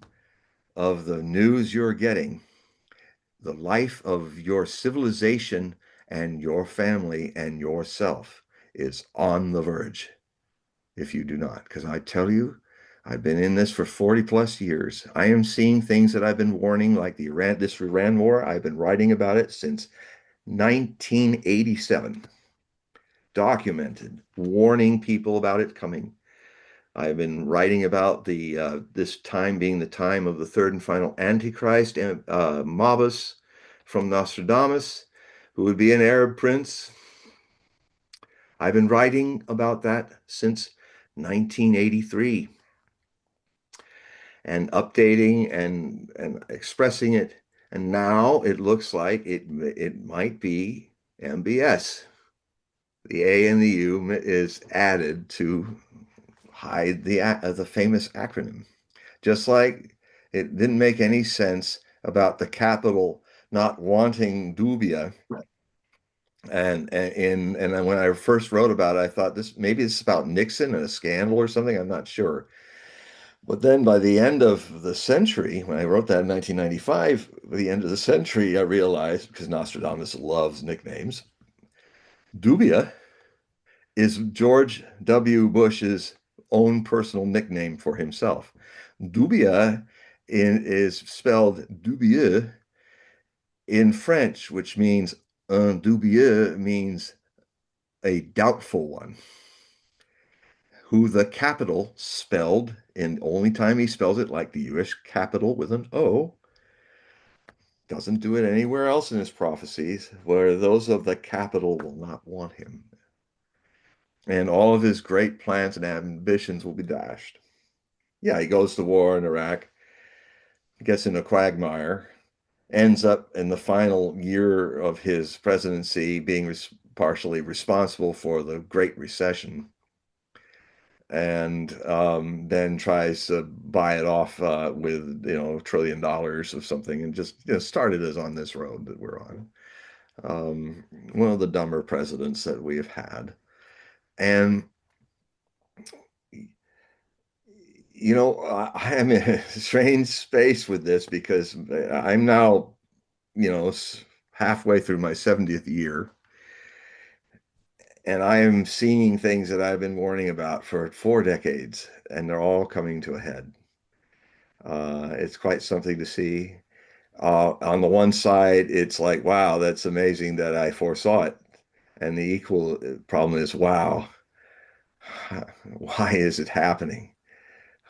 Speaker 2: of the news you're getting. The life of your civilization and your family and yourself is on the verge if you do not. Because I tell you, I've been in this for 40 plus years. I am seeing things that I've been warning, like this Iran war. I've been writing about it since 1987, documented, warning people about it coming. I've been writing about the this time being the time of the third and final Antichrist, Mabus from Nostradamus, who would be an Arab prince. I've been writing about that since 1983 and updating and expressing it. And now it looks like it might be MBS. The A and the U is added to hide the famous acronym. Just like it didn't make any sense about the capital not wanting dubia. And then when I first wrote about it, I thought maybe this is about Nixon and a scandal or something. I'm not sure. But then by the end of the century, when I wrote that in 1995, by the end of the century, I realized, because Nostradamus loves nicknames, dubia is George W. Bush's own personal nickname for himself. Dubia is spelled dubieux in French, which means un dubieux means a doubtful one. Who the capital spelled in only time he spells it like the US capital with an O, doesn't do it anywhere else in his prophecies, where those of the capital will not want him. And all of his great plans and ambitions will be dashed. Yeah, he goes to war in Iraq, gets in a quagmire, ends up in the final year of his presidency being partially responsible for the Great Recession, and then tries to buy it off with $1 trillion of something, and just started us on this road that we're on. One of the dumber presidents that we have had. And I'm in a strange space with this because I'm now, halfway through my 70th year, and I am seeing things that I've been warning about for 4 decades, and they're all coming to a head. It's quite something to see. On the one side, it's like, wow, that's amazing that I foresaw it. And the equal problem is, wow, why is it happening?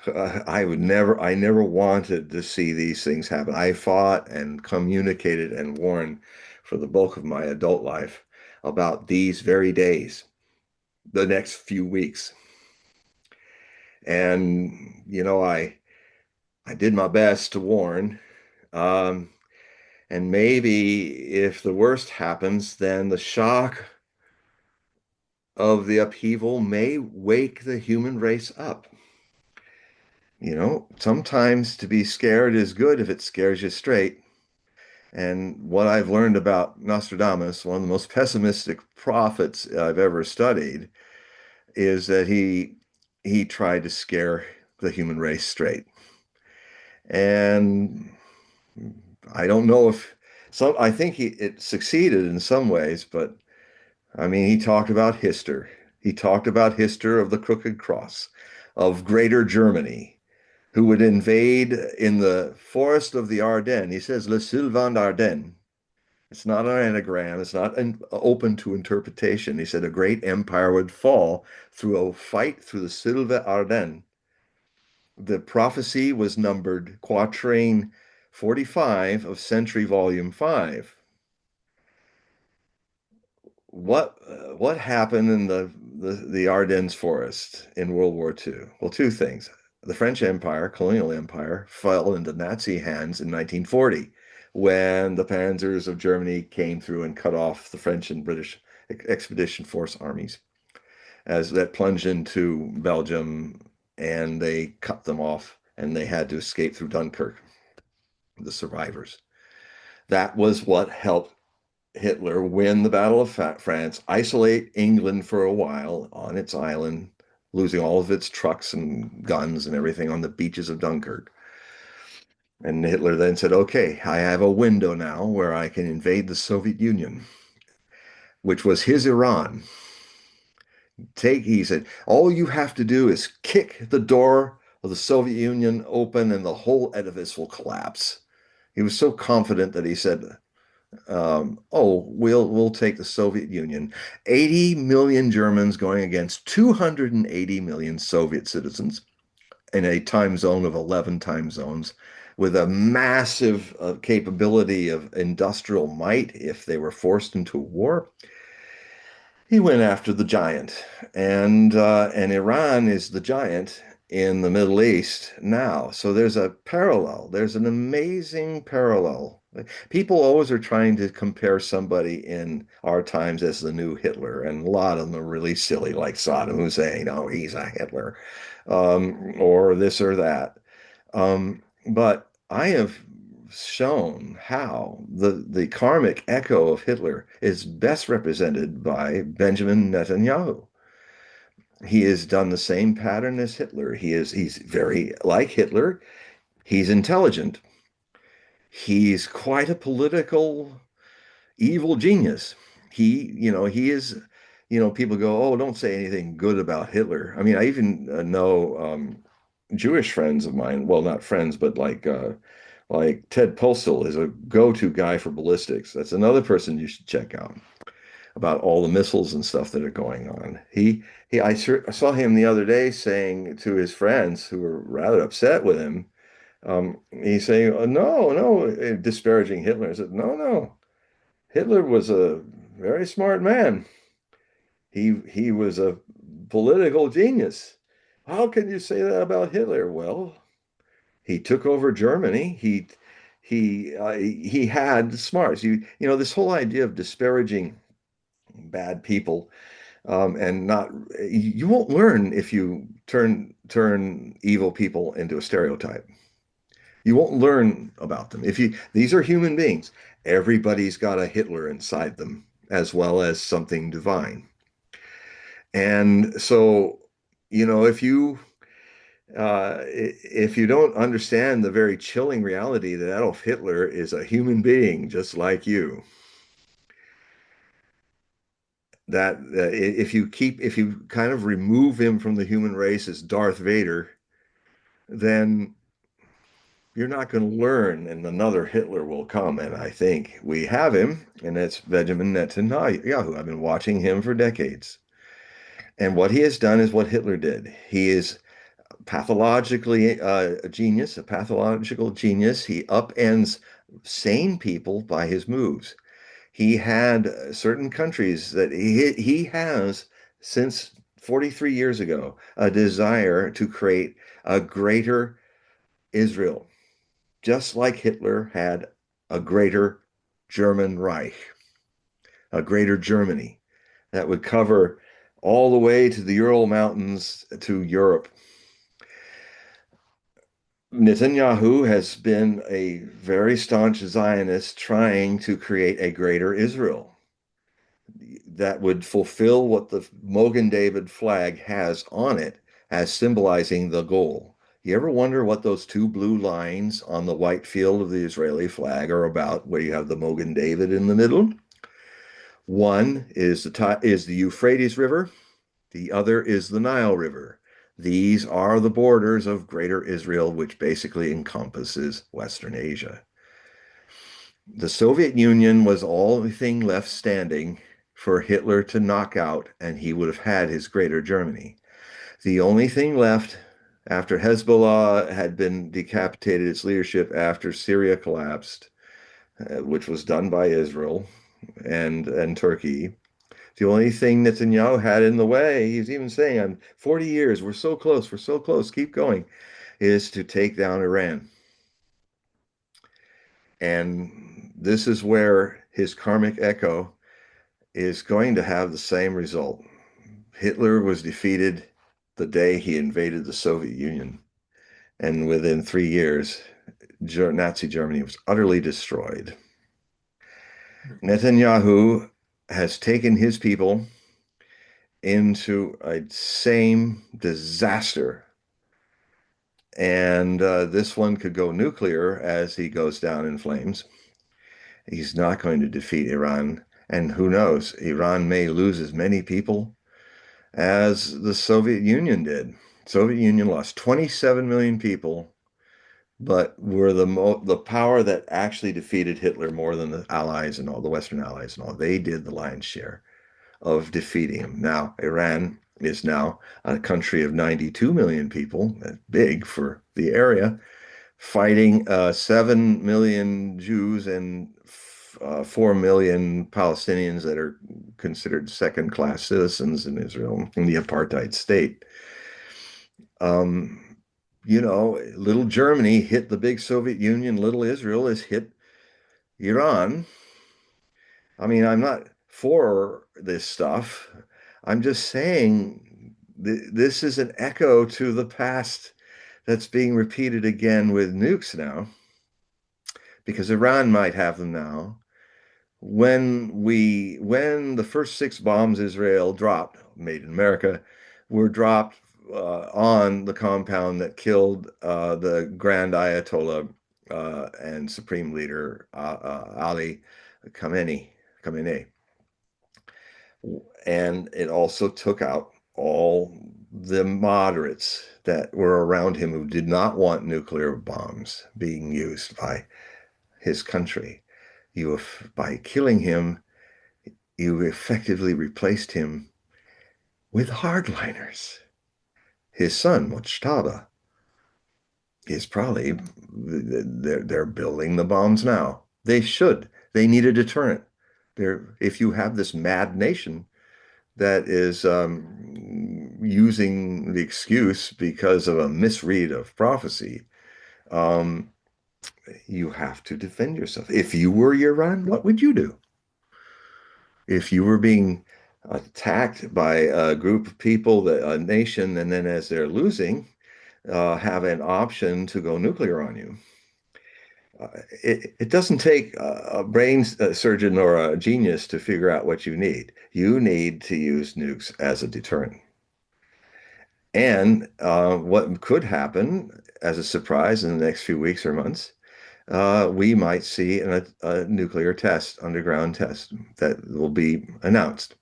Speaker 2: I never wanted to see these things happen. I fought and communicated and warned for the bulk of my adult life about these very days, the next few weeks. And, I did my best to warn. Um, and maybe if the worst happens, then the shock of the upheaval may wake the human race up. Sometimes to be scared is good if it scares you straight. And what I've learned about Nostradamus, one of the most pessimistic prophets I've ever studied, is that he tried to scare the human race straight. And I don't know if I think it succeeded in some ways, but I mean, he talked about Hister. He talked about Hister of the Crooked Cross, of Greater Germany, who would invade in the forest of the Ardennes. He says, Le Sylvain d'Ardennes. It's not an anagram. It's not open to interpretation. He said a great empire would fall through a fight through the Sylva Ardennes. The prophecy was numbered quatrain 45 of Century Volume 5. What happened in the Ardennes forest in World War II? Well, two things. The French Empire, colonial empire, fell into Nazi hands in 1940 when the panzers of Germany came through and cut off the French and British expedition force armies as that plunged into Belgium, and they cut them off and they had to escape through Dunkirk, the survivors. That was what helped Hitler win the Battle of France, isolate England for a while on its island, losing all of its trucks and guns and everything on the beaches of Dunkirk. And Hitler then said, okay, I have a window now where I can invade the Soviet Union, which was his Iran. He said, all you have to do is kick the door of the Soviet Union open and the whole edifice will collapse. He was so confident that he said, "Oh, we'll take the Soviet Union. 80 million Germans going against 280 million Soviet citizens in a time zone of 11 time zones, with a massive capability of industrial might if they were forced into war." He went after the giant, and Iran is the giant in the Middle East now. So there's a parallel. There's an amazing parallel. People always are trying to compare somebody in our times as the new Hitler, and a lot of them are really silly, like Saddam Hussein. Oh, he's a Hitler, or this or that. But I have shown how the karmic echo of Hitler is best represented by Benjamin Netanyahu. He has done the same pattern as Hitler. He's very like Hitler. He's intelligent. He's quite a political evil genius. He is, people go, "Oh, don't say anything good about Hitler." I mean, I even know Jewish friends of mine, well, not friends, but like Ted Postel is a go-to guy for ballistics. That's another person you should check out about all the missiles and stuff that are going on. I saw him the other day saying to his friends who were rather upset with him, he's saying, "Oh, no, no," disparaging Hitler. I said, "No, no, Hitler was a very smart man. He was a political genius. How can you say that about Hitler?" Well, he took over Germany. He had smarts. This whole idea of disparaging bad people, and not you won't learn if you turn evil people into a stereotype. You won't learn about them. If you These are human beings. Everybody's got a Hitler inside them, as well as something divine. And so, you know, if you don't understand the very chilling reality that Adolf Hitler is a human being just like you, that if you kind of remove him from the human race as Darth Vader, then you're not going to learn, and another Hitler will come. And I think we have him, and that's Benjamin Netanyahu. I've been watching him for decades. And what he has done is what Hitler did. He is pathologically a genius, a pathological genius. He upends sane people by his moves. He had certain countries that he has since 43 years ago a desire to create a greater Israel, just like Hitler had a greater German Reich, a greater Germany that would cover all the way to the Ural Mountains to Europe. Netanyahu has been a very staunch Zionist trying to create a greater Israel that would fulfill what the Mogen David flag has on it as symbolizing the goal. You ever wonder what those two blue lines on the white field of the Israeli flag are about, where you have the Mogen David in the middle? One is the Euphrates River, the other is the Nile River. These are the borders of Greater Israel, which basically encompasses Western Asia. The Soviet Union was the only thing left standing for Hitler to knock out, and he would have had his Greater Germany. The only thing left after Hezbollah had been decapitated its leadership after Syria collapsed, which was done by Israel and Turkey. The only thing Netanyahu had in the way, he's even saying, "I'm 40 years, we're so close, keep going," is to take down Iran. And this is where his karmic echo is going to have the same result. Hitler was defeated the day he invaded the Soviet Union. And within 3 years, Nazi Germany was utterly destroyed. Netanyahu has taken his people into a same disaster. And this one could go nuclear as he goes down in flames. He's not going to defeat Iran. And who knows, Iran may lose as many people as the Soviet Union did. Soviet Union lost 27 million people, but were the power that actually defeated Hitler more than the Allies and all the Western Allies and all. They did the lion's share of defeating him. Now, Iran is now a country of 92 million people, that's big for the area, fighting 7 million Jews and 4 million Palestinians that are considered second-class citizens in Israel, in the apartheid state. Um, little Germany hit the big Soviet Union, little Israel has hit Iran. I mean, I'm not for this stuff. I'm just saying this is an echo to the past that's being repeated again with nukes now, because Iran might have them now. When the first six bombs Israel dropped, made in America, were dropped on the compound that killed the Grand Ayatollah and Supreme Leader Ali Khamenei, and it also took out all the moderates that were around him who did not want nuclear bombs being used by his country. By killing him, you effectively replaced him with hardliners. His son, Mujtaba, is probably they're building the bombs now. They should. They need a deterrent. If you have this mad nation that is using the excuse because of a misread of prophecy, um, you have to defend yourself. If you were Iran, what would you do? If you were being attacked by a group of people, a nation, and then as they're losing, have an option to go nuclear on you. It doesn't take a brain surgeon or a genius to figure out what you need. You need to use nukes as a deterrent. And what could happen as a surprise in the next few weeks or months, we might see a nuclear test, underground test, that will be announced.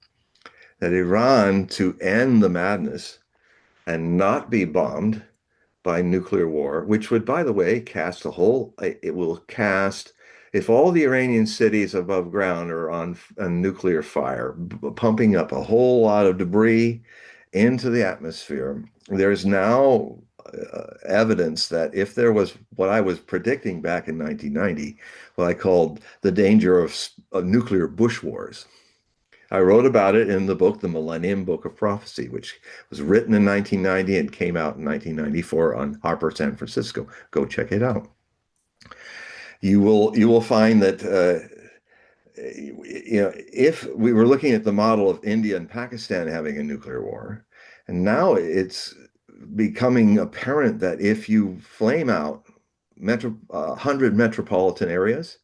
Speaker 2: That Iran, to end the madness and not be bombed by nuclear war, which would, by the way, it will cast, if all the Iranian cities above ground are on nuclear fire, pumping up a whole lot of debris into the atmosphere. There's now evidence that if there was what I was predicting back in 1990, what I called the danger of nuclear bush wars. I wrote about it in the book, The Millennium Book of Prophecy, which was written in 1990 and came out in 1994 on Harper San Francisco. Go check it out. You will find that if we were looking at the model of India and Pakistan having a nuclear war, and now it's becoming apparent that if you flame out 100 metropolitan areas,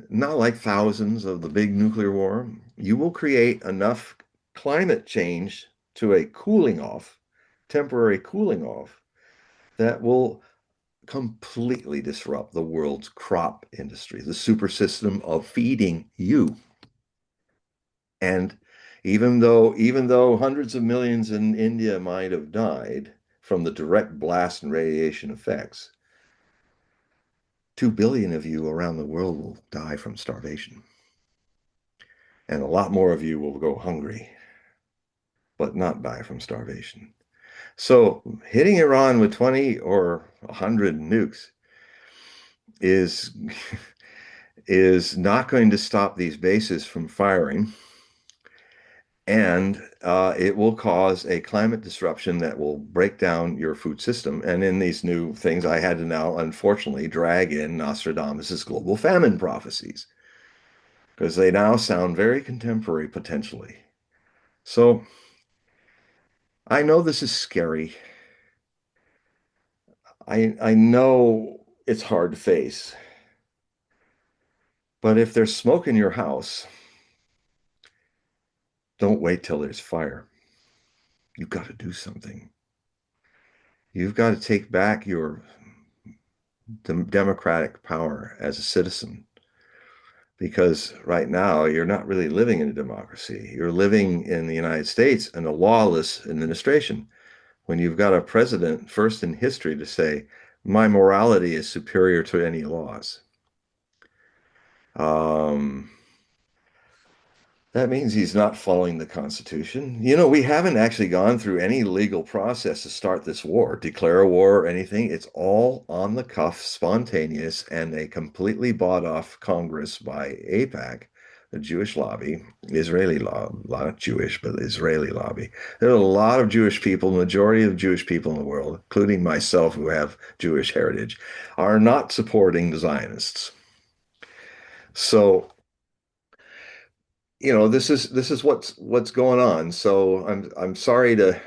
Speaker 2: not like thousands of the big nuclear war, you will create enough climate change to a temporary cooling off, that will completely disrupt the world's crop industry, the super system of feeding you. And even though hundreds of millions in India might have died from the direct blast and radiation effects, 2 billion of you around the world will die from starvation. And a lot more of you will go hungry, but not die from starvation. So hitting Iran with 20 or 100 nukes is is not going to stop these bases from firing. And it will cause a climate disruption that will break down your food system. And in these new things, I had to now, unfortunately, drag in Nostradamus's global famine prophecies, because they now sound very contemporary potentially. So I know this is scary. I know it's hard to face. But if there's smoke in your house, don't wait till there's fire. You've got to do something. You've got to take back your democratic power as a citizen. Because right now, you're not really living in a democracy. You're living in the United States in a lawless administration. when you've got a president first in history to say, my morality is superior to any laws. Um, that means he's not following the Constitution. You know, we haven't actually gone through any legal process to start this war, declare a war or anything. It's all on the cuff, spontaneous, and a completely bought off Congress by AIPAC, the Jewish lobby, Israeli lobby, not Jewish, but Israeli lobby. There are a lot of Jewish people, majority of Jewish people in the world, including myself who have Jewish heritage, are not supporting the Zionists. So this is what's going on. So I'm sorry to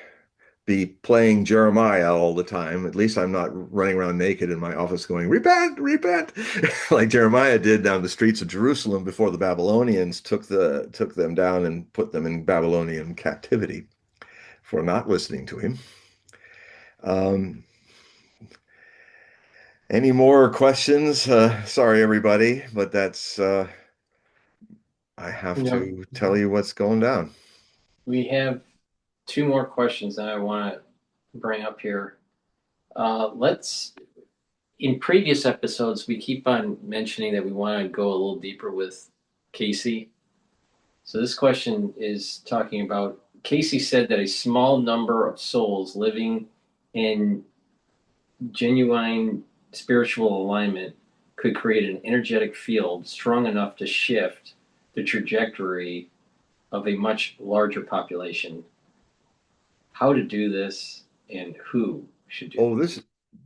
Speaker 2: be playing Jeremiah all the time. At least I'm not running around naked in my office going, repent, repent, like Jeremiah did down the streets of Jerusalem before the Babylonians took them down and put them in Babylonian captivity for not listening to him. Um, any more questions? Sorry, everybody, but that's I have
Speaker 1: You know,
Speaker 2: to tell you what's going down.
Speaker 1: we have two more questions that I want to bring up here. Let's in previous episodes we keep on mentioning that we want to go a little deeper with Casey. So this question is talking about Casey said that a small number of souls living in genuine spiritual alignment could create an energetic field strong enough to shift the trajectory of a much larger population. How to do this and who should do
Speaker 2: Oh,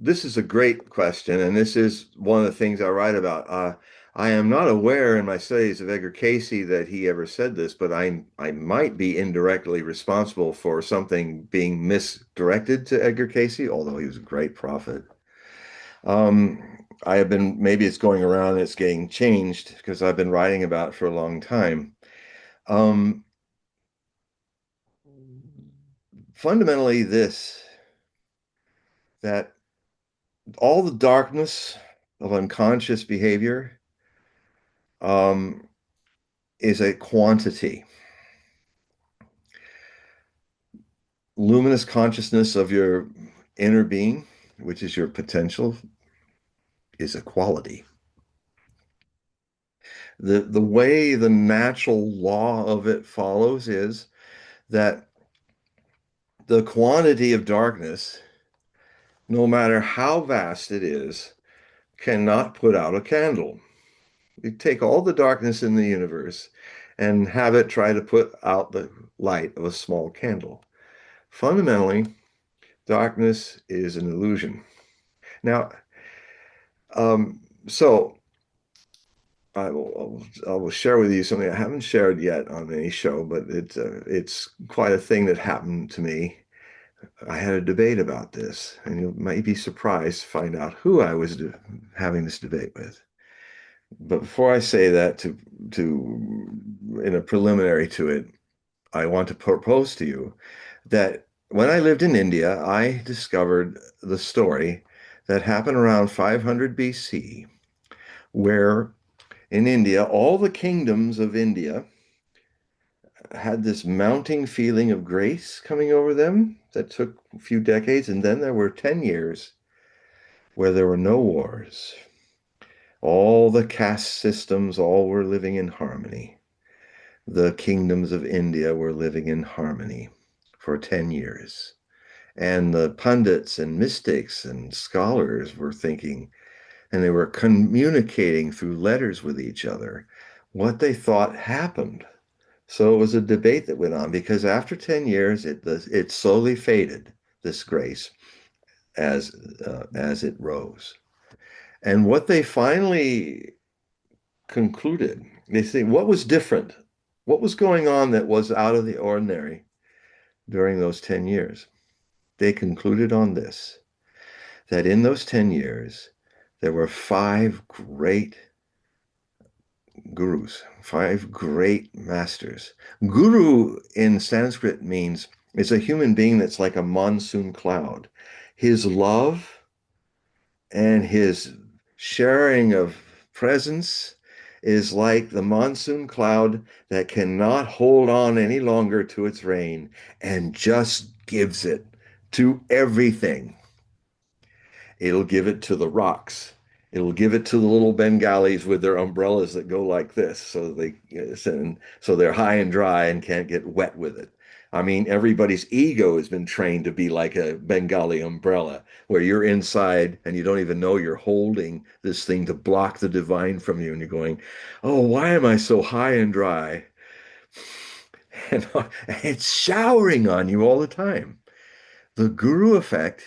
Speaker 2: this is a great question, and this is one of the things I write about. I am not aware in my studies of Edgar Cayce that he ever said this, but I might be indirectly responsible for something being misdirected to Edgar Cayce, although he was a great prophet. Um, I have been maybe it's going around and it's getting changed because I've been writing about it for a long time. Um, Fundamentally, this that all the darkness of unconscious behavior um, is a quantity. Luminous consciousness of your inner being, which is your potential, is a quality. The way the natural law of it follows is that the quantity of darkness, no matter how vast it is, cannot put out a candle. You take all the darkness in the universe and have it try to put out the light of a small candle. Fundamentally, darkness is an illusion. Now, so I will share with you something I haven't shared yet on any show, but it's quite a thing that happened to me. I had a debate about this, and you might be surprised to find out who I was having this debate with. But before I say that, in a preliminary to it, I want to propose to you that when I lived in India, I discovered the story that happened around 500 BC, where in India, all the kingdoms of India had this mounting feeling of grace coming over them that took a few decades, and then there were 10 years where there were no wars. All the caste systems, all were living in harmony. The kingdoms of India were living in harmony for 10 years. And the pundits and mystics and scholars were thinking, and they were communicating through letters with each other what they thought happened. So it was a debate that went on because after 10 years, it slowly faded, this grace, as it rose. And what they finally concluded, they say, what was different? What was going on that was out of the ordinary during those 10 years? They concluded on this, that in those 10 years, there were five great gurus, five great masters. Guru in Sanskrit means it's a human being that's like a monsoon cloud. His love and his sharing of presence is like the monsoon cloud that cannot hold on any longer to its rain and just gives it to everything. It'll give it to the rocks. It'll give it to the little Bengalis with their umbrellas that go like this, so they're high and dry and can't get wet with it. I mean, everybody's ego has been trained to be like a Bengali umbrella, where you're inside and you don't even know you're holding this thing to block the divine from you, and you're going, "Oh, why am I so high and dry?" And it's showering on you all the time. The guru effect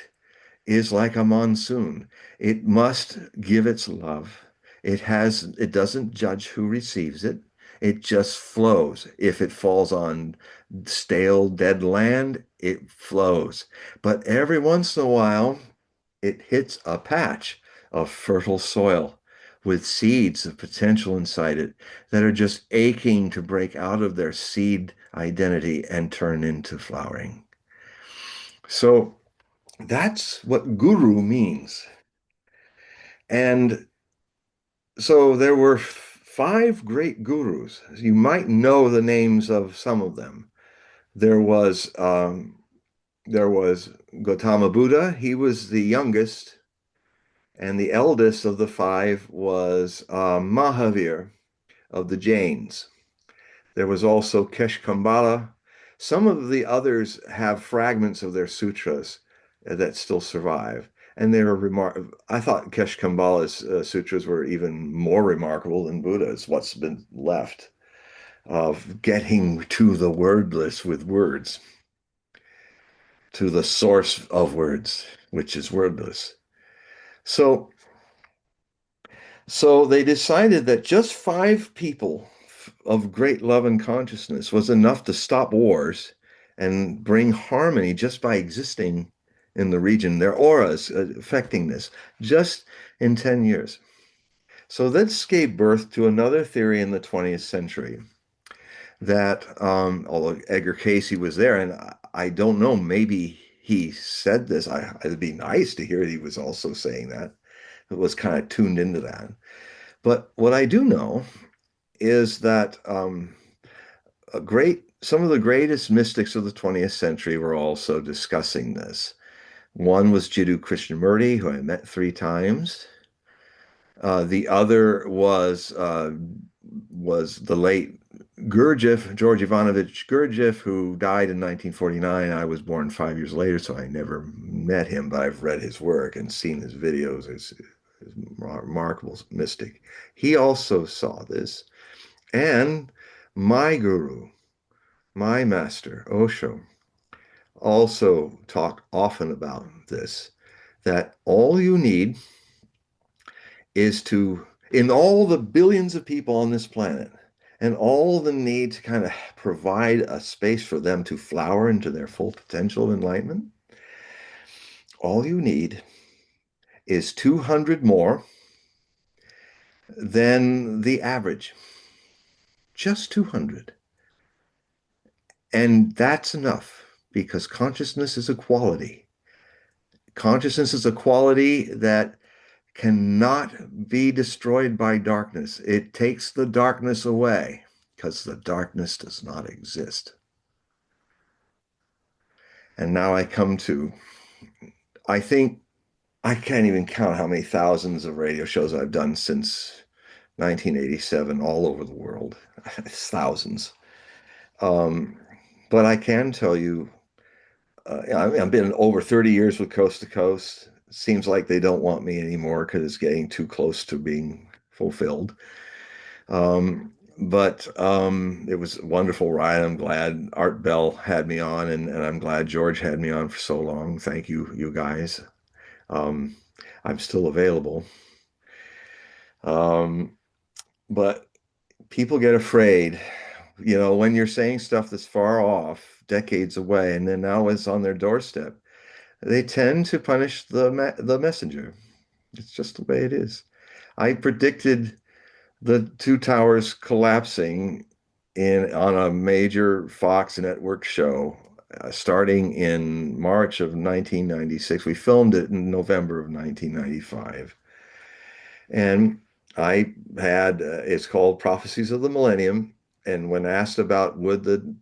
Speaker 2: is like a monsoon. It must give its love. It doesn't judge who receives it. It just flows. If it falls on stale, dead land, it flows. But every once in a while, it hits a patch of fertile soil with seeds of potential inside it that are just aching to break out of their seed identity and turn into flowering. So that's what guru means. And so there were five great gurus. You might know the names of some of them. There was there was Gautama Buddha. He was the youngest, and the eldest of the five was Mahavir of the Jains. There was also Keshkambala. Some of the others have fragments of their sutras that still survive. And they were I thought Keshkambala's sutras were even more remarkable than Buddha's, what's been left of getting to the wordless with words, to the source of words, which is wordless. So, so they decided that just five people of great love and consciousness was enough to stop wars and bring harmony just by existing in the region, their auras affecting this just in 10 years. So this gave birth to another theory in the 20th century that, although Edgar Casey was there, and I don't know, maybe he said this. It'd be nice to hear he was also saying that. It was kind of tuned into that. But what I do know is that some of the greatest mystics of the 20th century were also discussing this. One was Jiddu Krishnamurti, who I met three times. The other was the late Gurdjieff, George Ivanovich Gurdjieff, who died in 1949. I was born 5 years later, so I never met him, but I've read his work and seen his videos. He's remarkable mystic. He also saw this. And my guru, my master, Osho, also talked often about this, that all you need is to, in all the billions of people on this planet, and all the need to kind of provide a space for them to flower into their full potential of enlightenment, all you need is 200 more than the average. Just 200. And that's enough because consciousness is a quality. Consciousness is a quality that cannot be destroyed by darkness. It takes the darkness away because the darkness does not exist. And now I come to, I think I can't even count how many thousands of radio shows I've done since 1987 all over the world. Thousands. Um, but I can tell you, I've been over 30 years with Coast to Coast. Seems like they don't want me anymore because it's getting too close to being fulfilled. But it was a wonderful ride. I'm glad Art Bell had me on, and I'm glad George had me on for so long. Thank you, you guys. Um, I'm still available. Um, but people get afraid, when you're saying stuff that's far off, decades away, and then now it's on their doorstep. They tend to punish the messenger. It's just the way it is. I predicted the two towers collapsing in on a major Fox network show starting in March of 1996. We filmed it in November of 1995. And I had it's called Prophecies of the Millennium. And when asked about would the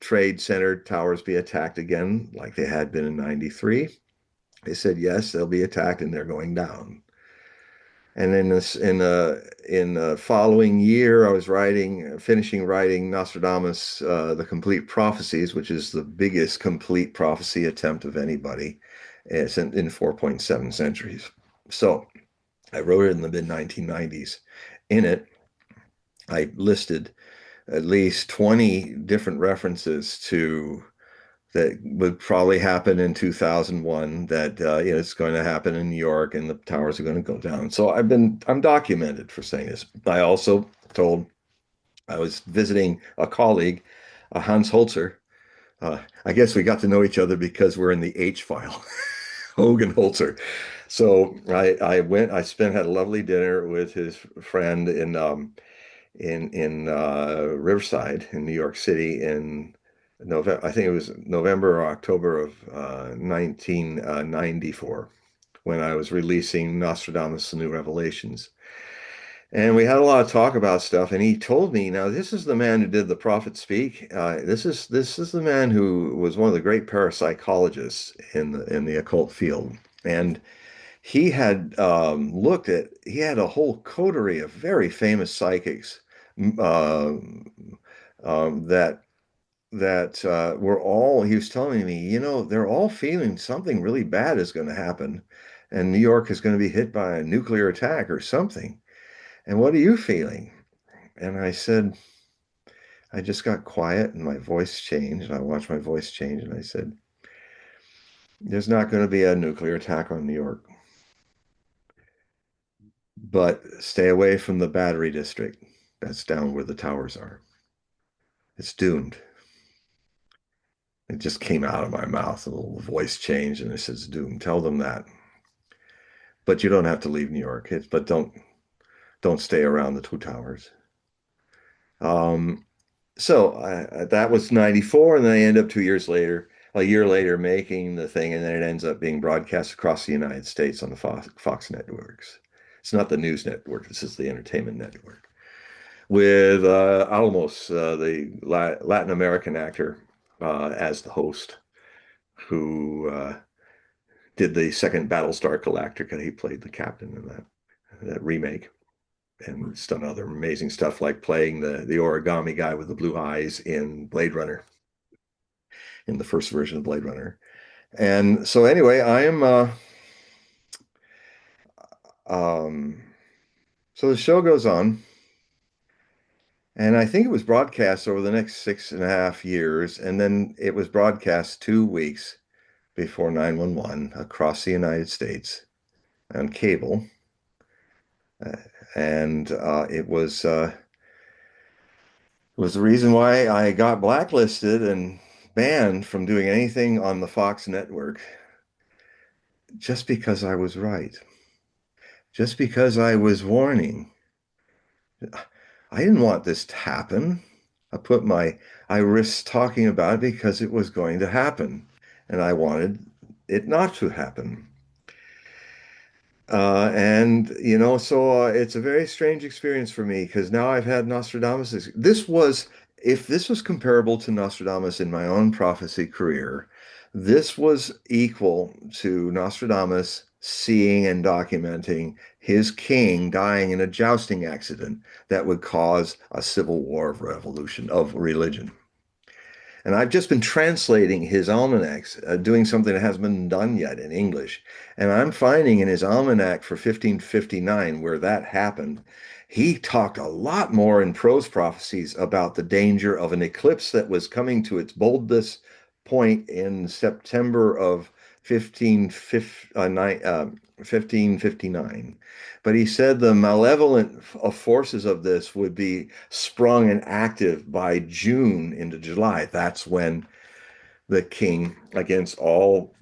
Speaker 2: Trade Center towers be attacked again like they had been in 93? They said yes, they'll be attacked and they're going down. And then in the following year, I was finishing writing Nostradamus, the Complete Prophecies, which is the biggest complete prophecy attempt of anybody. It's in 4.7 centuries. So I wrote it in the mid 1990s. In it, I listed at least 20 different references to that would probably happen in 2001, that it's going to happen in New York and the towers are going to go down. So I'm documented for saying this. I also told, I was visiting a colleague, Hans Holzer. I guess we got to know each other because we're in the H file, Hogue and Holzer. So had a lovely dinner with his friend in Riverside in New York City in November. I think it was November or October of 1994 when I was releasing Nostradamus: The New Revelations. And we had a lot of talk about stuff, and he told me, now this is the man who did The Prophet Speak. This is the man who was one of the great parapsychologists in the occult field. And he had a whole coterie of very famous psychics uh, that were all, he was telling me, they're all feeling something really bad is going to happen, and New York is going to be hit by a nuclear attack or something. And what are you feeling? And I said, I just got quiet and my voice changed. I watched my voice change and I said, there's not going to be a nuclear attack on New York, but stay away from the Battery District. That's down where the towers are. It's doomed. It just came out of my mouth. A little voice changed and it says doomed. Tell them that. But you don't have to leave New York. But don't stay around the two towers. Um, so that was 94, and then I end up 2 years later, a year later, making the thing, and then it ends up being broadcast across the United States on the Fox networks. It's not the news network. This is the entertainment network with Alamos, the Latin American actor, as the host, who did the second Battlestar Galactica. He played the captain in that remake, and he's done other amazing stuff like playing the origami guy with the blue eyes in Blade Runner, in the first version of Blade Runner. And so anyway, I am um, so the show goes on. And I think it was broadcast over the next 6.5 years. And then it was broadcast 2 weeks before 911 across the United States on cable. Uh, and it was the reason why I got blacklisted and banned from doing anything on the Fox network, just because I was right, just because I was warning. I didn't want this to happen. I risked talking about it because it was going to happen, and I wanted it not to happen. So it's a very strange experience for me because now I've had Nostradamus. If this was comparable to Nostradamus in my own prophecy career, this was equal to Nostradamus seeing and documenting his king dying in a jousting accident that would cause a civil war of revolution, of religion. And I've just been translating his almanacs, doing something that hasn't been done yet in English. And I'm finding in his almanac for 1559, where that happened, he talked a lot more in prose prophecies about the danger of an eclipse that was coming to its boldest point in September of 1559. But he said the malevolent forces of this would be sprung and active by June into July. That's when the king, against all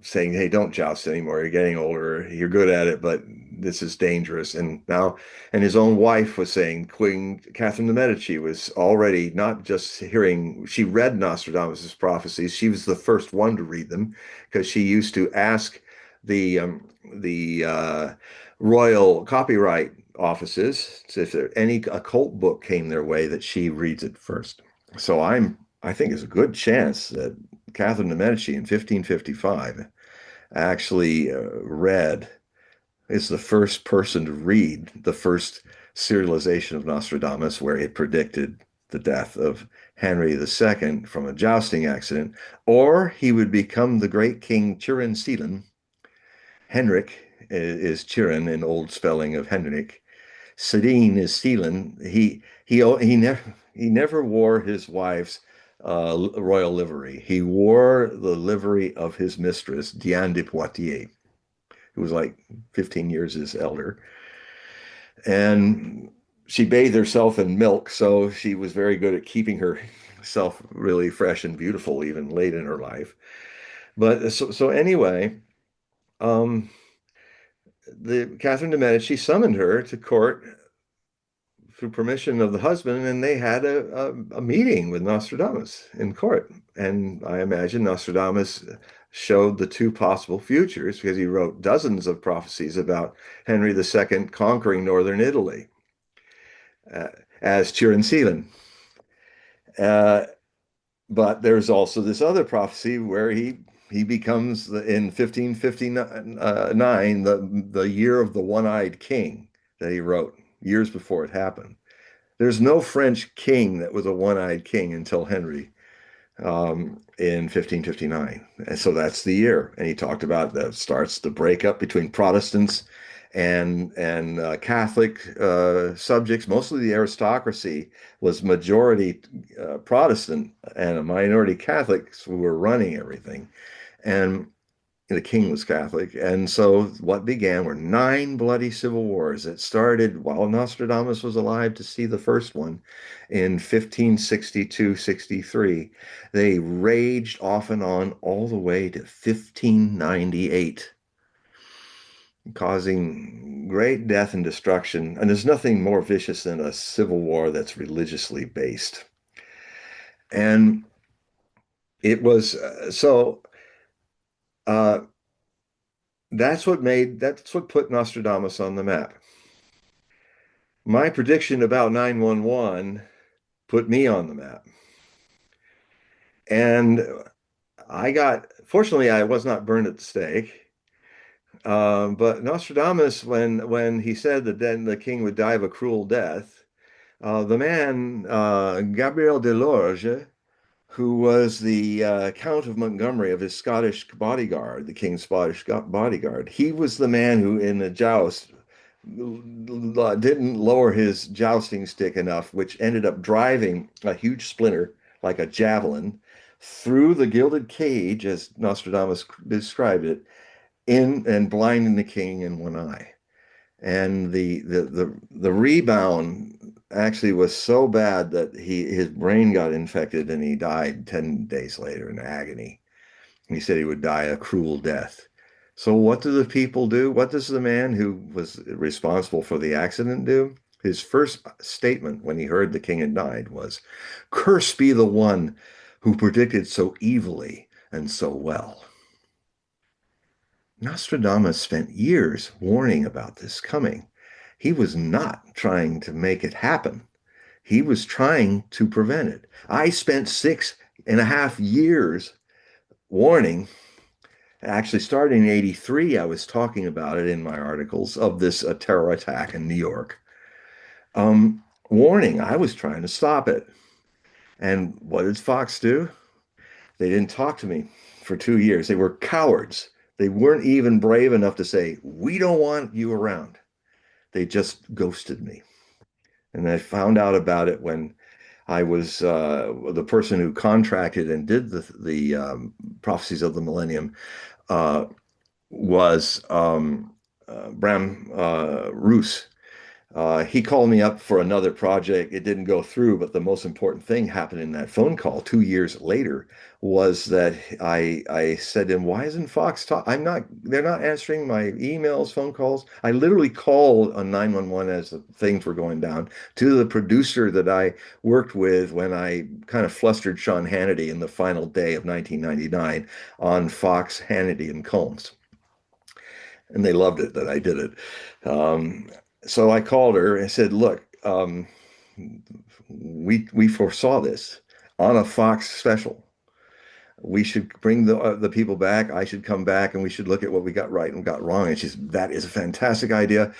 Speaker 2: saying, hey, don't joust anymore. You're getting older. You're good at it, but this is dangerous. And his own wife was saying, Queen Catherine de' Medici was already not just hearing, she read Nostradamus' prophecies. She was the first one to read them because she used to ask the royal copyright offices if there any occult book came their way that she reads it first. So I'm I think there's a good chance that Catherine de' Medici in 1555 actually read, is the first person to read the first serialization of Nostradamus, where it predicted the death of Henry II from a jousting accident, or he would become the great King Turin Seelan. Henrik is Turin in old spelling of Henrik. Sedin is Seelan. He never wore his wife's royal livery. He wore the livery of his mistress, Diane de Poitiers, who was like 15 years his elder. And she bathed herself in milk, so she was very good at keeping herself really fresh and beautiful even late in her life. But so anyway, um, the Catherine de' Medici summoned her to court through permission of the husband, and they had a meeting with Nostradamus in court. And I imagine Nostradamus showed the two possible futures because he wrote dozens of prophecies about Henry II conquering northern Italy uh, as Cirensilan. Uh, but there's also this other prophecy where he becomes in 1559 the year of the one-eyed king that he wrote years before it happened. There's no French king that was a one-eyed king until Henry in 1559. And so that's the year. And he talked about that starts the breakup between Protestants and Catholic subjects. Mostly the aristocracy was majority Protestant and a minority Catholics who were running everything. And the king was Catholic. And so what began were nine bloody civil wars that started while Nostradamus was alive to see the first one in 1562-63. They raged off and on all the way to 1598, causing great death and destruction. And there's nothing more vicious than a civil war that's religiously based. And it was so uh, that's what put Nostradamus on the map. My prediction about 911 put me on the map. And fortunately, I was not burned at the stake. But Nostradamus, when he said that then the king would die of a cruel death, the man, Gabriel de Lorge, who was the Count of Montgomery of his Scottish bodyguard, the king's Scottish bodyguard, he was the man who, in the joust, didn't lower his jousting stick enough, which ended up driving a huge splinter like a javelin through the gilded cage, as Nostradamus described it, in and blinding the king in one eye. And the rebound actually was so bad that his brain got infected and he died 10 days later in agony. He said he would die a cruel death. So what do the people do? What does the man who was responsible for the accident do? His first statement when he heard the king had died was, "Curse be the one who predicted so evilly and so well." Nostradamus spent years warning about this coming. He was not trying to make it happen. He was trying to prevent it. I spent 6.5 years warning. Actually, starting in 83, I was talking about it in my articles of this terror attack in New York. Warning, I was trying to stop it. And what did Fox do? They didn't talk to me for 2 years. They were cowards. They weren't even brave enough to say, "We don't want you around." They just ghosted me. And I found out about it when I was the person who contracted and did the prophecies of the millennium uh, was Bram Roos. He called me up for another project. It didn't go through, but the most important thing happened in that phone call 2 years later was that I said to him, "Why isn't Fox talk? They're not answering my emails, phone calls." I literally called on 911 as the things were going down to the producer that I worked with when I kind of flustered Sean Hannity in the final day of 1999 on Fox, Hannity, and Combs. And they loved it that I did it. So I called her and said, "Look, we foresaw this. on a Fox special. We should bring the people back. I should come back and we should look at what we got right and got wrong. And she's, that is a fantastic idea.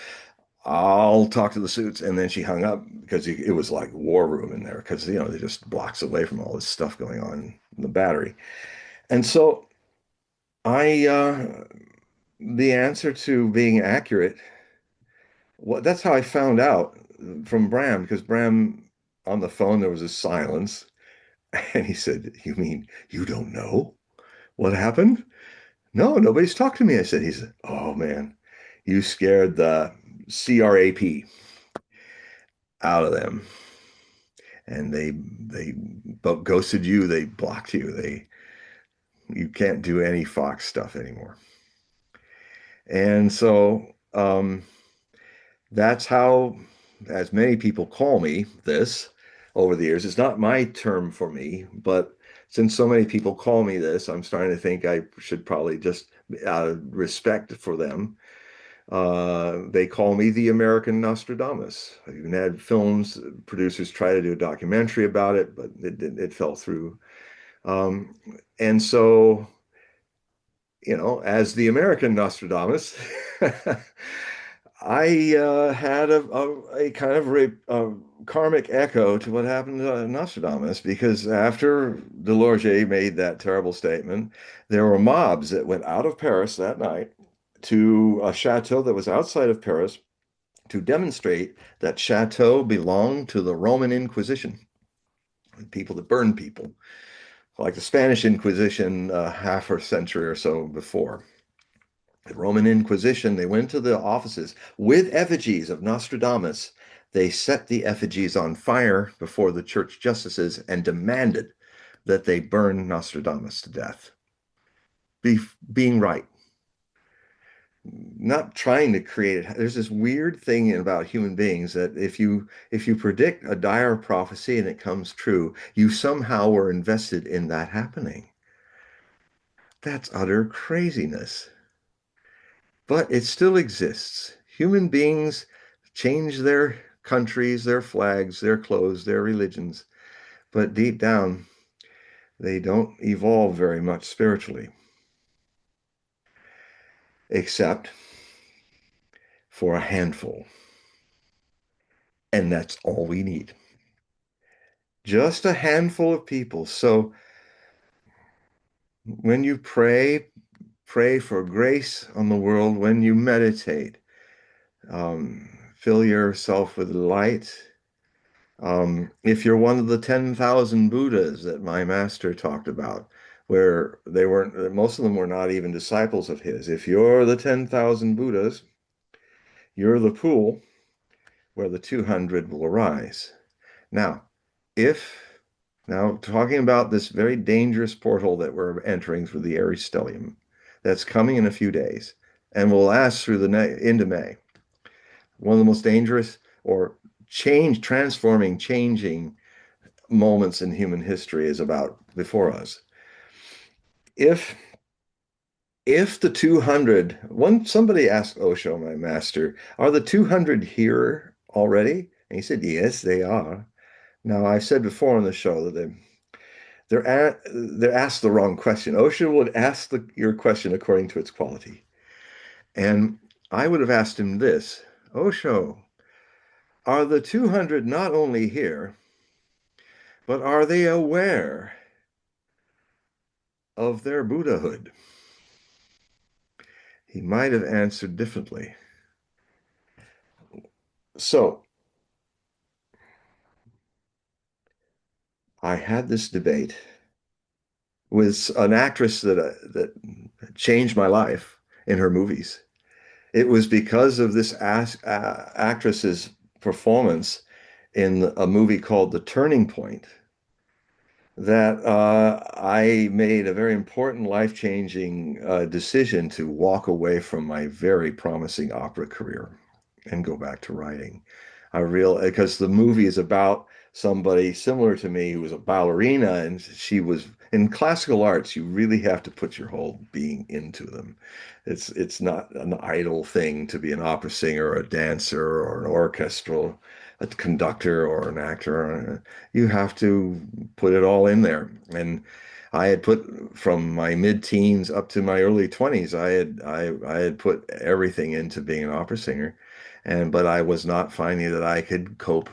Speaker 2: I'll talk to the suits. And then she hung up because it was like war room in there because, you know, they're just blocks away from all this stuff going on in the battery. And so I, the answer to being accurate, well, that's how I found out from Bram, because Bram on the phone, there was a silence. And he said, "You mean you don't know what happened?" "No, nobody's talked to me." I said, he said, "Oh man, you scared the CRAP out of them. And they ghosted you, they blocked you, you can't do any Fox stuff anymore." And so that's how, as many people call me this over the years, it's not my term for me, but since so many people call me this, I'm starting to think I should probably just, out of respect for them, they call me the American Nostradamus. I even had films producers try to do a documentary about it, but it fell through. Um, and so, you know, as the American Nostradamus, I had a kind of a karmic echo to what happened to Nostradamus, because after Delorge made that terrible statement, there were mobs that went out of Paris that night to a chateau that was outside of Paris to demonstrate that chateau belonged to the Roman Inquisition, people that burned people, like the Spanish Inquisition half a century or so before. The Roman Inquisition, they went to the offices with effigies of Nostradamus. They set the effigies on fire before the church justices and demanded that they burn Nostradamus to death. Being right, not trying to create it. There's this weird thing about human beings that if you predict a dire prophecy and it comes true, you somehow were invested in that happening. That's utter craziness. But it still exists. Human beings change their countries, their flags, their clothes, their religions, but deep down, they don't evolve very much spiritually, except for a handful. And that's all we need. Just a handful of people. So when you pray, pray for grace on the world. When you meditate, fill yourself with light. If you're one of the 10,000 Buddhas that my master talked about, where they weren't, most of them were not even disciples of his. If you're the 10,000 Buddhas, you're the pool where the 200 will arise. Now, if, now talking about this very dangerous portal that we're entering through the Aries stellium, that's coming in a few days and will last through the into May. One of the most dangerous or changing moments in human history is about before us. If if the 200, somebody asked Osho, my master, are the 200 here already? And he said, yes, they are. Now, I've said before on the show that they're asked the wrong question. Osho would ask your question according to its quality. And I would have asked him this: Osho, are the 200 not only here, but are they aware of their Buddhahood? He might have answered differently. So I had this debate with an actress that changed my life in her movies. It was because of this actress's performance in a movie called The Turning Point that I made a very important life-changing decision to walk away from my very promising opera career and go back to writing. I real Because the movie is about somebody similar to me who was a ballerina, and she was in classical arts. You really have to put your whole being into them. It's not an idle thing to be an opera singer or a dancer or an orchestral. a conductor or an actor. You have to put it all in there. And I had put from my mid-teens up to my early 20s, I had put everything into being an opera singer. And but I was not finding that I could cope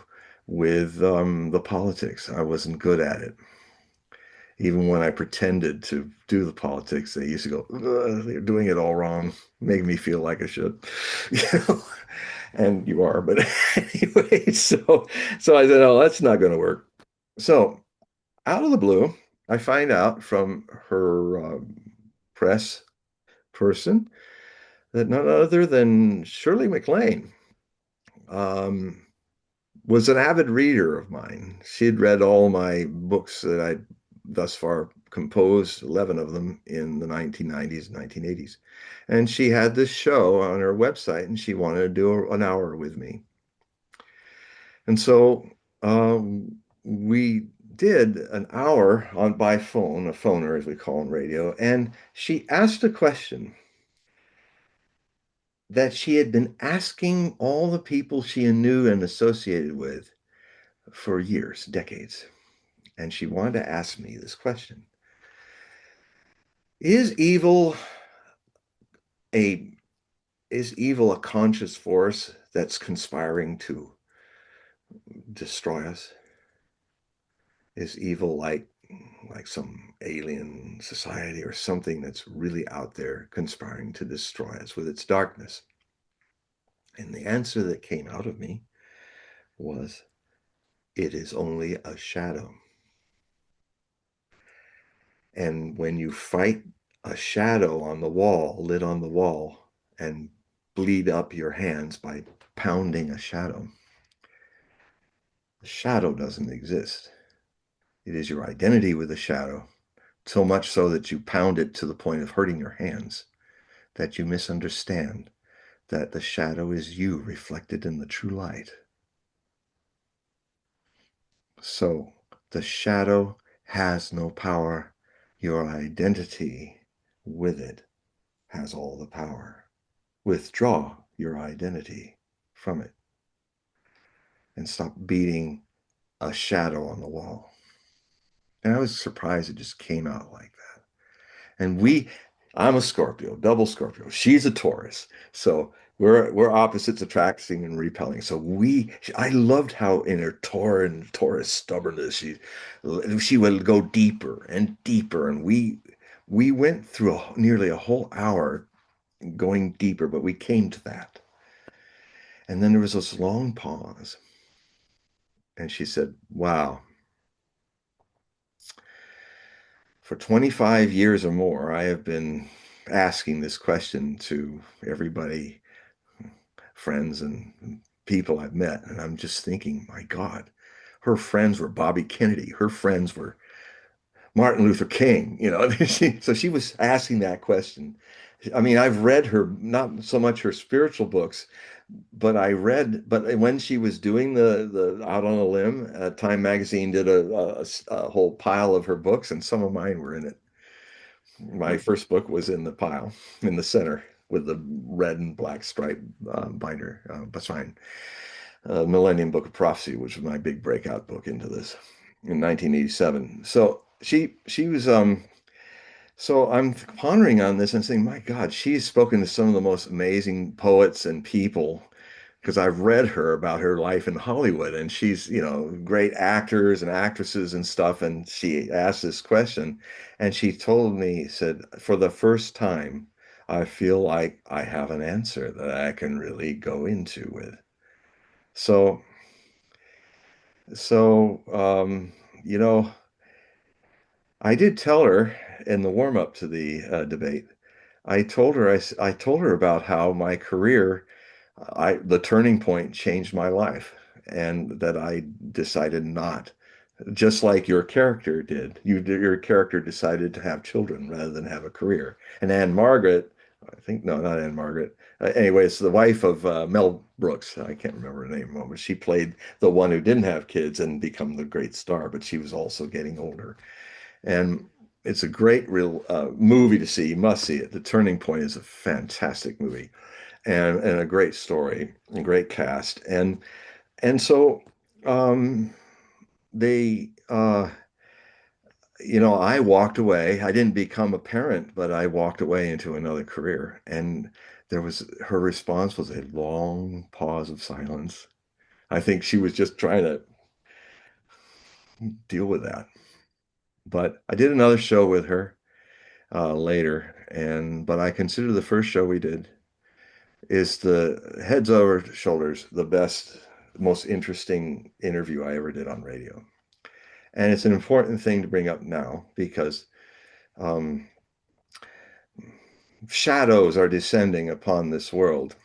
Speaker 2: with the politics. I wasn't good at it. Even when I pretended to do the politics, they used to go, "Ugh, they're doing it all wrong, making me feel like I should." You know? And you are, but anyway, so I said, "Oh, that's not going to work." So out of the blue, I find out from her press person that none other than Shirley MacLaine um, was an avid reader of mine. She had read all my books that I'd thus far composed, 11 of them in the 1990s, 1980s. And she had this show on her website and she wanted to do an hour with me. And so we did an hour on by phone, a phoner as we call in radio, and she asked a question that she had been asking all the people she knew and associated with for years, decades. And she wanted to ask me this question. Is evil a is evil a conscious force that's conspiring to destroy us? Is evil like some alien society or something that's really out there conspiring to destroy us with its darkness? And the answer that came out of me was, it is only a shadow. And when you fight a shadow on the wall, lit on the wall, and bleed up your hands by pounding a shadow, the shadow doesn't exist. It is your identity with the shadow, so much so that you pound it to the point of hurting your hands, that you misunderstand that the shadow is you reflected in the true light. So the shadow has no power. Your identity with it has all the power. Withdraw your identity from it and stop beating a shadow on the wall. And I was surprised it just came out like that. And I'm a Scorpio, double Scorpio. She's a Taurus. So we're opposites, attracting and repelling. So I loved how in her Taurus stubbornness, she would go deeper and deeper. And we went through nearly a whole hour going deeper, but we came to that. And then there was this long pause. And she said, "Wow, for 25 years or more, I have been asking this question to everybody, friends and people I've met. And I'm just thinking, my God, her friends were Bobby Kennedy. Her friends were Martin Luther King, you know." So she was asking that question. I mean, I've read her, not so much her spiritual books, but when she was doing the out on a limb, Time Magazine did a whole pile of her books, and some of mine were in it. My first book was in the pile in the center with the red and black stripe binder, spine. Millennium Book of Prophecy, which was my big breakout book into this in 1987. So she was so I'm pondering on this and saying, my God, she's spoken to some of the most amazing poets and people because I've read her about her life in Hollywood, and she's, great actors and actresses and stuff. And she asked this question and she told me, said, for the first time, I feel like I have an answer that I can really go into with. So, so, you know, I did tell her in the warm up to the debate, I told her about how my career, the turning point changed my life, and that I decided not, just like your character did. Your character decided to have children rather than have a career. And Anne Margaret, I think, no, not Anne Margaret. Anyway, it's the wife of Mel Brooks. I can't remember her name, but she played the one who didn't have kids and become the great star, but she was also getting older. And it's a great real movie to see. You must see it. The Turning Point is a fantastic movie and a great story and great cast. And so um, they, I walked away. I didn't become a parent, but I walked away into another career. And her response was a long pause of silence. I think she was just trying to deal with that. But I did another show with her later, but I consider the first show we did is the heads over shoulders the best, most interesting interview I ever did on radio. And it's an important thing to bring up now because um, shadows are descending upon this world.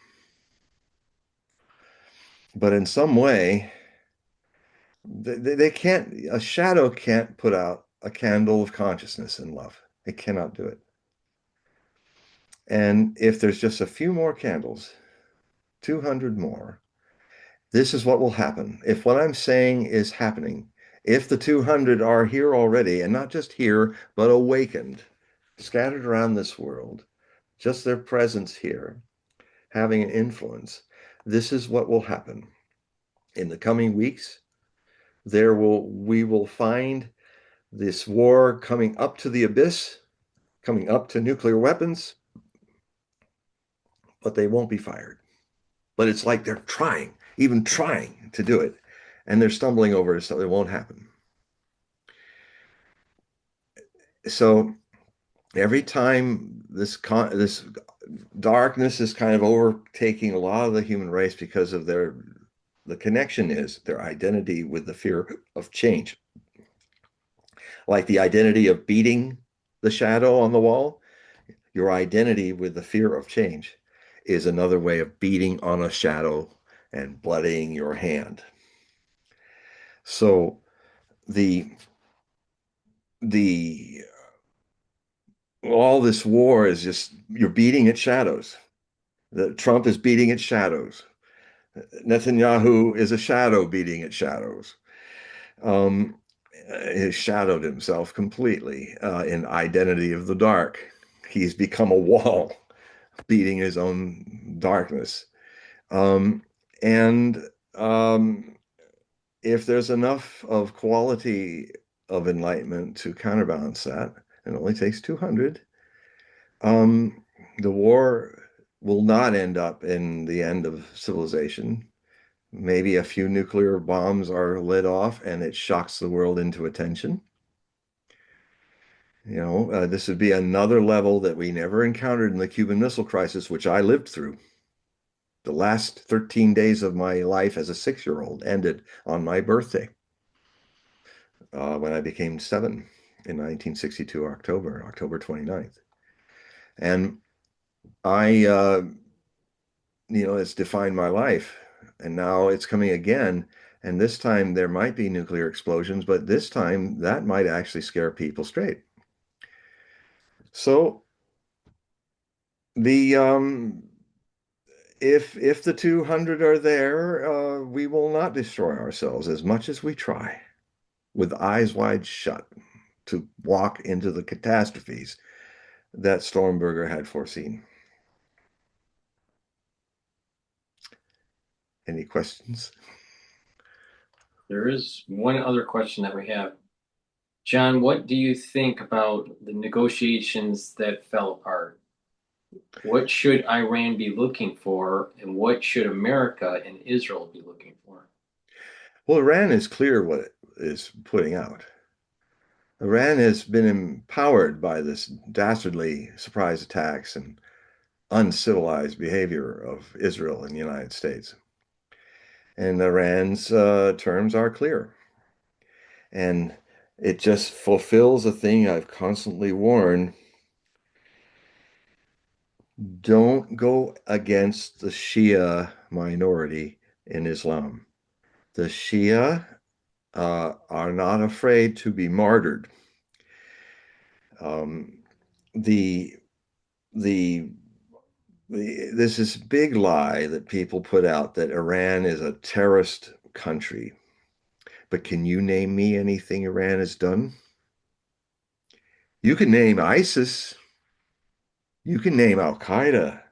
Speaker 2: But in some way, they can't, a shadow can't put out a candle of consciousness and love. It cannot do it. And if there's just a few more candles, 200 more, this is what will happen. If what I'm saying is happening, if the 200 are here already, and not just here, but awakened, scattered around this world, just their presence here, having an influence, this is what will happen. In the coming weeks, we will find this war coming up to the abyss, coming up to nuclear weapons, but they won't be fired. But it's like they're trying, even trying to do it, and they're stumbling over it, so it won't happen. So every time this darkness is kind of overtaking a lot of the human race because of the connection is their identity with the fear of change. Like the identity of beating the shadow on the wall, your identity with the fear of change is another way of beating on a shadow and bloodying your hand. So the the all this war is just you're beating at shadows. Trump is beating at shadows. Netanyahu is a shadow beating at shadows. Um, he shadowed himself completely in identity of the dark. He's become a wall beating his own darkness. Um, and if there's enough of quality of enlightenment to counterbalance that, it only takes 200, the war will not end up in the end of civilization. Maybe a few nuclear bombs are lit off and it shocks the world into attention. This would be another level that we never encountered in the Cuban Missile Crisis, which I lived through. The last 13 days of my life as a 6-year-old ended on my birthday when I became 7 in 1962, October 29th. And it's defined my life. And now it's coming again. And this time there might be nuclear explosions, but this time that might actually scare people straight. So the if the 200 are there, we will not destroy ourselves as much as we try, with eyes wide shut, to walk into the catastrophes that Stormberger had foreseen. Any questions?
Speaker 1: There is one other question that we have. John, what do you think about the negotiations that fell apart? What should Iran be looking for, and what should America and Israel be looking for?
Speaker 2: Well, Iran is clear what it is putting out. Iran has been empowered by this dastardly surprise attacks and uncivilized behavior of Israel and the United States. And Iran's terms are clear. And it just fulfills a thing I've constantly warned. Don't go against the Shia minority in Islam. The Shia are not afraid to be martyred. Um, the the There's this big lie that people put out that Iran is a terrorist country. But can you name me anything Iran has done? You can name ISIS. You can name Al Qaeda.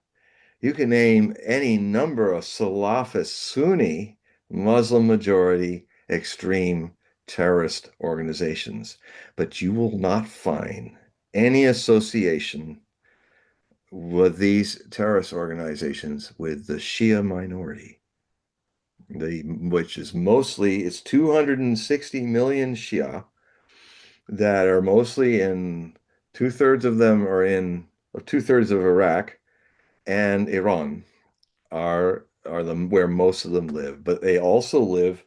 Speaker 2: You can name any number of Salafist Sunni Muslim majority, extreme terrorist organizations. But you will not find any association with these terrorist organizations with the Shia minority, which is mostly, it's 260 million Shia that are mostly in, two-thirds of them are in, or two-thirds of Iraq and Iran are the where most of them live, but they also live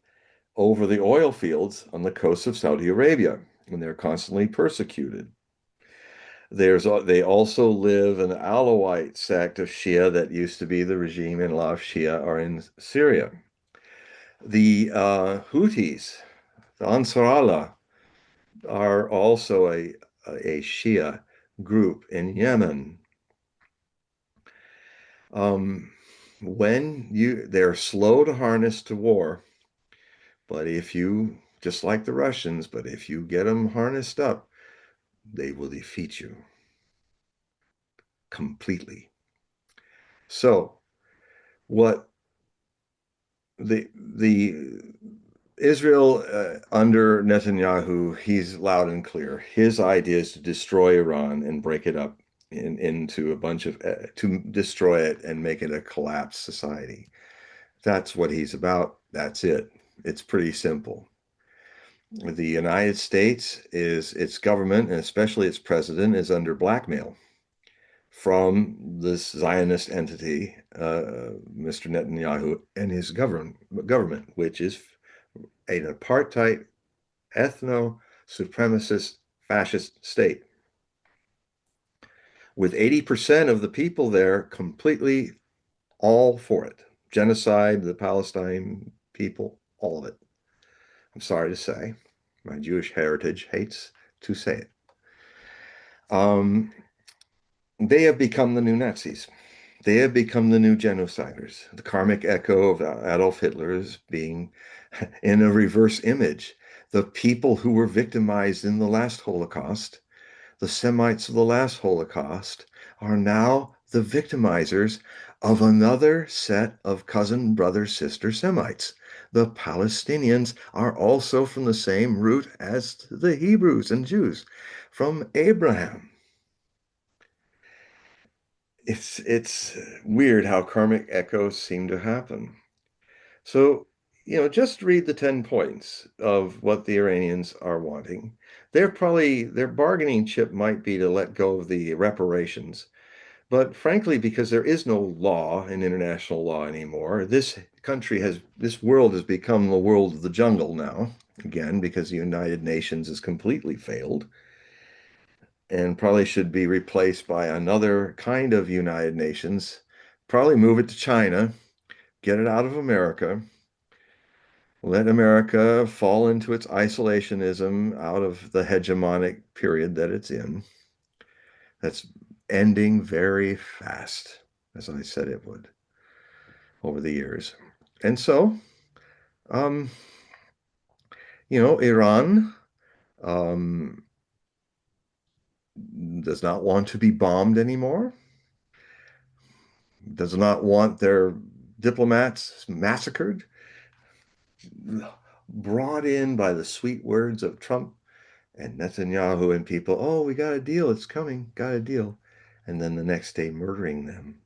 Speaker 2: over the oil fields on the coast of Saudi Arabia, and they're constantly persecuted. They also live an Alawite sect of Shia that used to be the regime, and a lot of Shia are in Syria. The Houthis, the Ansar Allah, are also a Shia group in Yemen. Um, they're slow to harness to war, but if you, just like the Russians, but if you get them harnessed up, they will defeat you completely. So what the Israel under Netanyahu, he's loud and clear. His idea is to destroy Iran and break it up into a bunch of to destroy it and make it a collapsed society. That's what he's about. That's it. It's pretty simple. The United States is its government, and especially its president, is under blackmail from this Zionist entity, Mr. Netanyahu, and his government, which is an apartheid, ethno-supremacist, fascist state, with 80% of the people there completely all for it. Genocide, the Palestine people, all of it. I'm sorry to say, my Jewish heritage hates to say it. They have become the new Nazis. They have become the new genociders. The karmic echo of Adolf Hitler is being in a reverse image. The people who were victimized in the last Holocaust, the Semites of the last Holocaust, are now the victimizers of another set of cousin, brother, sister Semites. The Palestinians are also from the same root as the Hebrews and Jews, from Abraham. It's weird how karmic echoes seem to happen. So, just read the 10 points of what the Iranians are wanting. Their bargaining chip might be to let go of the reparations. But frankly, because there is no law in international law anymore, this world has become the world of the jungle now, again, because the United Nations has completely failed and probably should be replaced by another kind of United Nations. Probably move it to China, get it out of America, let America fall into its isolationism out of the hegemonic period that it's in. That's ending very fast, as I said it would over the years. And so, um, Iran um, does not want to be bombed anymore, does not want their diplomats massacred, brought in by the sweet words of Trump and Netanyahu and people. Oh, we got a deal. It's coming. Got a deal. And then the next day murdering them.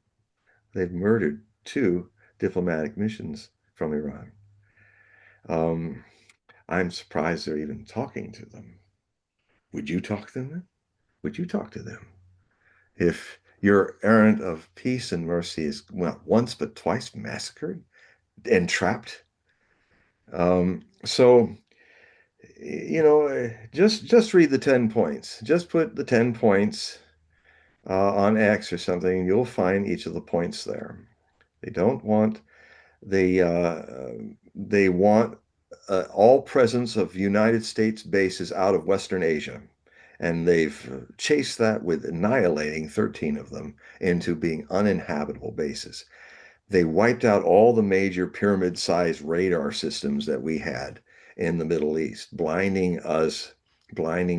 Speaker 2: They've murdered two diplomatic missions from Iran. Um, I'm surprised they're even talking to them. Would you talk to them? Would you talk to them? If your errand of peace and mercy is not once but twice massacred and trapped. So just read the 10 points. Just put the 10 points on X or something, and you'll find each of the points there. They don't want they want all presence of United States bases out of Western Asia. And they've chased that with annihilating 13 of them into being uninhabitable bases. They wiped out all the major pyramid-sized radar systems that we had in the Middle East, blinding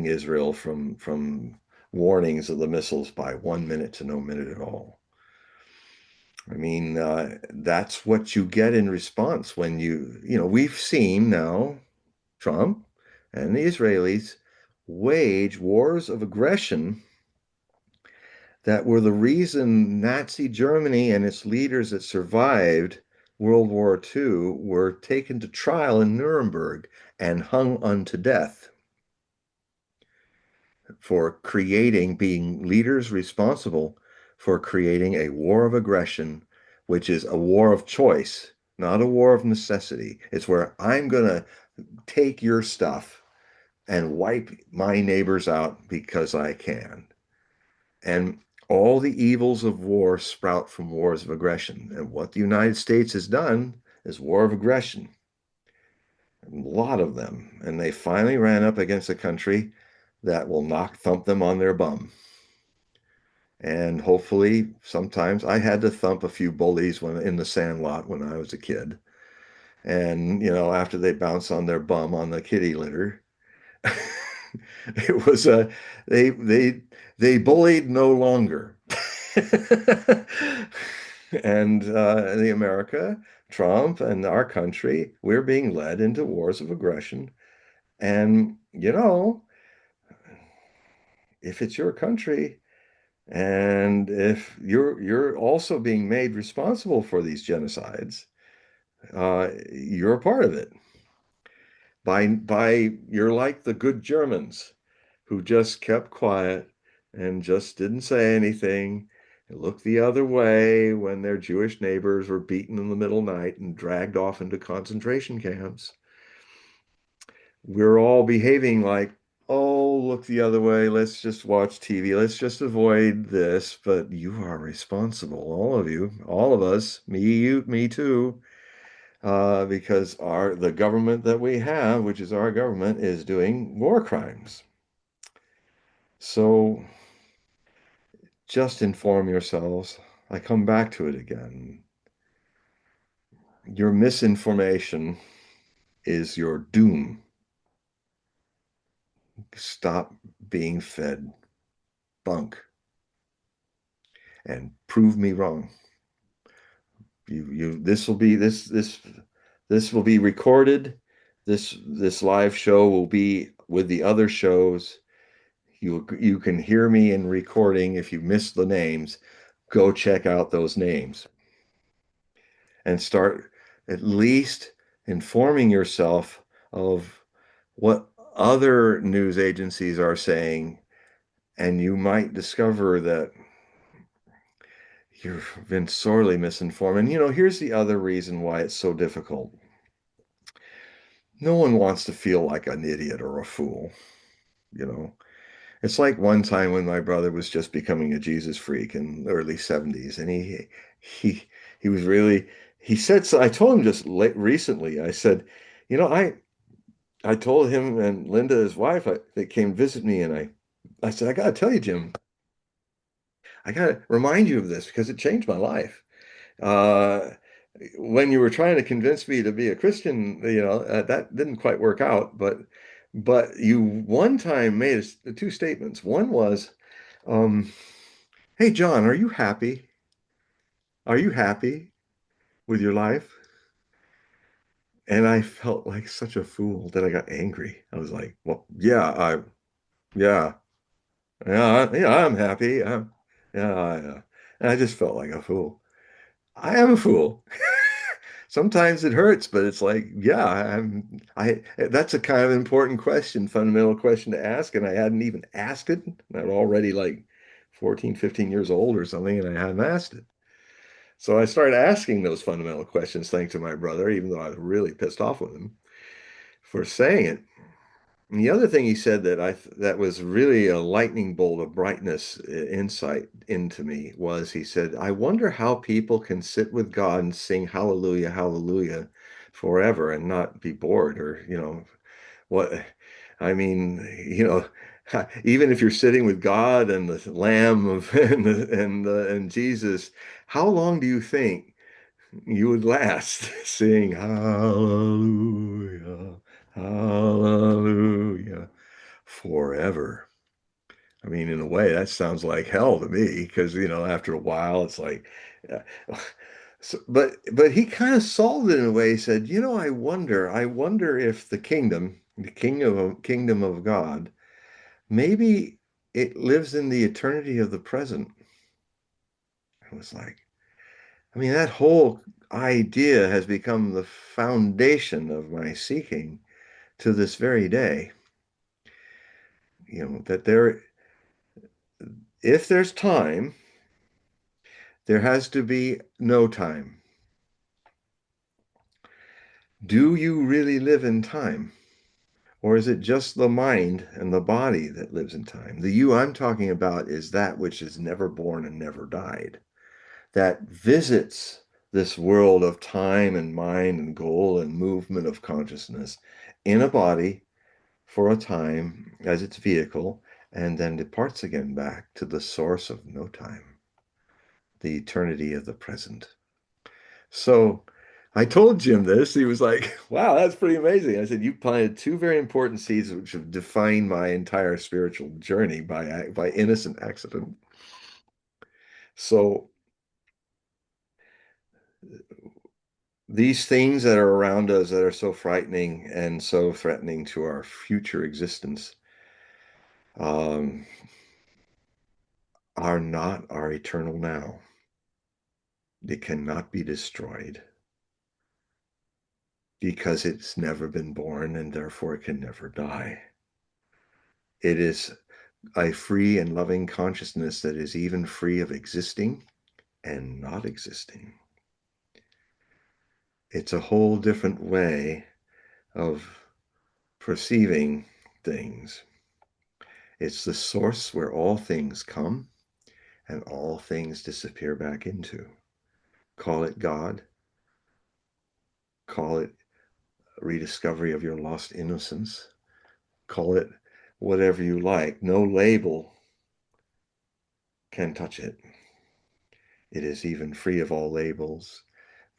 Speaker 2: Israel from warnings of the missiles by 1 minute to no minute at all. I mean, that's what you get in response when we've seen now Trump and the Israelis wage wars of aggression that were the reason Nazi Germany and its leaders that survived World War II were taken to trial in Nuremberg and hung unto death for being leaders responsible for creating a war of aggression, which is a war of choice, not a war of necessity. It's where I'm going to take your stuff and wipe my neighbors out because I can. And all the evils of war sprout from wars of aggression. And what the United States has done is war of aggression, a lot of them. And they finally ran up against a country that will thump them on their bum. And hopefully, sometimes I had to thump a few bullies when in the sandlot when I was a kid. And, after they bounce on their bum on the kitty litter, it was they bullied no longer. And the America, Trump, and our country, we're being led into wars of aggression. And, if it's your country, and if you're also being made responsible for these genocides, you're a part of it. You're like the good Germans who just kept quiet and just didn't say anything and looked the other way when their Jewish neighbors were beaten in the middle of the night and dragged off into concentration camps. We're all behaving like, oh, look the other way. Let's just watch TV. Let's just avoid this. But you are responsible, all of you, all of us, me, you, me too, because the government that we have, which is our government, is doing war crimes. So just inform yourselves. I come back to it again. Your misinformation is your doom. Stop being fed bunk and prove me wrong. This will be this will be recorded. This live show will be with the other shows. You can hear me in recording. If you missed the names, go check out those names and start at least informing yourself of what other news agencies are saying, and you might discover that you've been sorely misinformed. And here's the other reason why it's so difficult. No one wants to feel like an idiot or a fool, you know. It's like one time when my brother was just becoming a Jesus freak in the early 70s, and he he was really he said so. I told him just recently. I said, I told him and Linda, his wife, they came visit me, and I said, I gotta tell you, Jim, I gotta remind you of this because it changed my life. Uh, when you were trying to convince me to be a Christian, that didn't quite work out, but you one time made two statements. One was, um, "Hey John, are you happy? Are you happy with your life?" And I felt like such a fool that I got angry. I was like, "Well, yeah, yeah, I'm happy. Yeah." And I just felt like a fool. I am a fool. Sometimes it hurts, but it's like, yeah, that's a kind of important question, fundamental question to ask. And I hadn't even asked it. I'm already like 14, 15 years old or something, and I hadn't asked it. So I started asking those fundamental questions thanks to my brother, even though I was really pissed off with him for saying it. And the other thing he said that was really a lightning bolt of brightness, insight into me was he said, "I wonder how people can sit with God and sing hallelujah, hallelujah forever and not be bored or, what I mean, even if you're sitting with God and the Lamb of and Jesus, how long do you think you would last sing hallelujah, hallelujah forever?" I mean, in a way, that sounds like hell to me because, after a while, it's like, uh, but he kind of solved it in a way. He said, I wonder if the kingdom of God, maybe it lives in the eternity of the present. I was like, I mean, that whole idea has become the foundation of my seeking to this very day. That if there's time, there has to be no time. Do you really live in time? Or is it just the mind and the body that lives in time? The you I'm talking about is that which is never born and never died, that visits this world of time and mind and goal and movement of consciousness in a body for a time as its vehicle, and then departs again back to the source of no time, the eternity of the present. So I told Jim this. He was like, wow, that's pretty amazing. I said, you planted two very important seeds which have defined my entire spiritual journey by innocent accident. So these things that are around us that are so frightening and so threatening to our future existence um, are not our eternal now. It cannot be destroyed because it's never been born and therefore it can never die. It is a free and loving consciousness that is even free of existing and not existing. It's a whole different way of perceiving things. It's the source where all things come and all things disappear back into. Call it God, call it rediscovery of your lost innocence, call it whatever you like. No label can touch it. It is even free of all labels.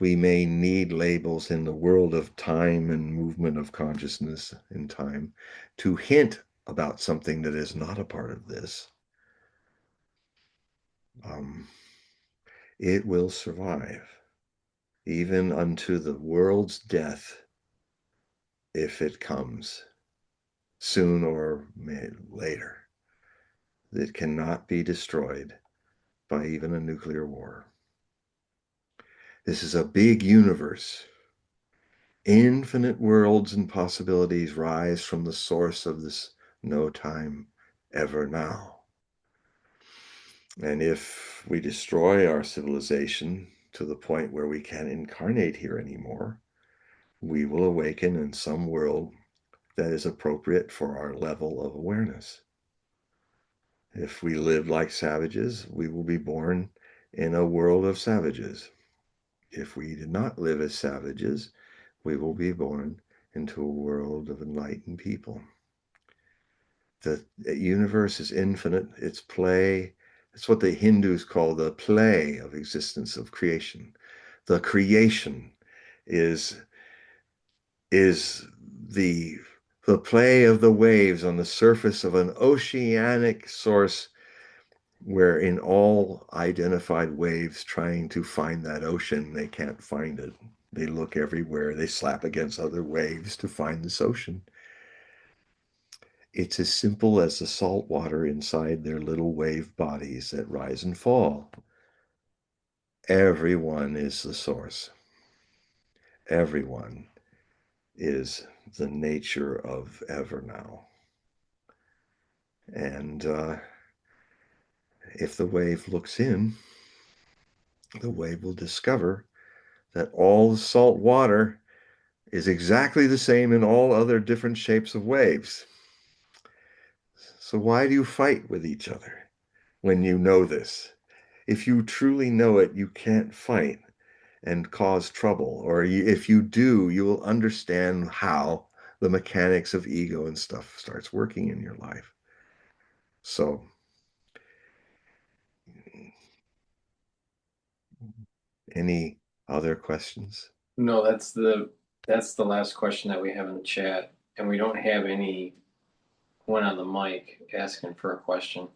Speaker 2: We may need labels in the world of time and movement of consciousness in time to hint about something that is not a part of this. Um, it will survive even unto the world's death if it comes soon or later. It cannot be destroyed by even a nuclear war. This is a big universe. Infinite worlds and possibilities rise from the source of this no time ever now. And if we destroy our civilization to the point where we can't incarnate here anymore, we will awaken in some world that is appropriate for our level of awareness. If we live like savages, we will be born in a world of savages. If we did not live as savages, we will be born into a world of enlightened people. The universe is infinite. It's play. It's what the Hindus call the play of existence, of creation. The creation is the the play of the waves on the surface of an oceanic source where in all identified waves trying to find that ocean, they can't find it. They look everywhere. They slap against other waves to find this ocean. It's as simple as the salt water inside their little wave bodies that rise and fall. Everyone is the source. Everyone is the nature of ever now. And if the wave looks in, the wave will discover that all the salt water is exactly the same in all other different shapes of waves. So why do you fight with each other when you know this? If you truly know it, you can't fight and cause trouble. Or if you do, you will understand how the mechanics of ego and stuff starts working in your life. So, any other questions?
Speaker 1: No, that's the last question that we have in the chat, and we don't have anyone on the mic asking for a question.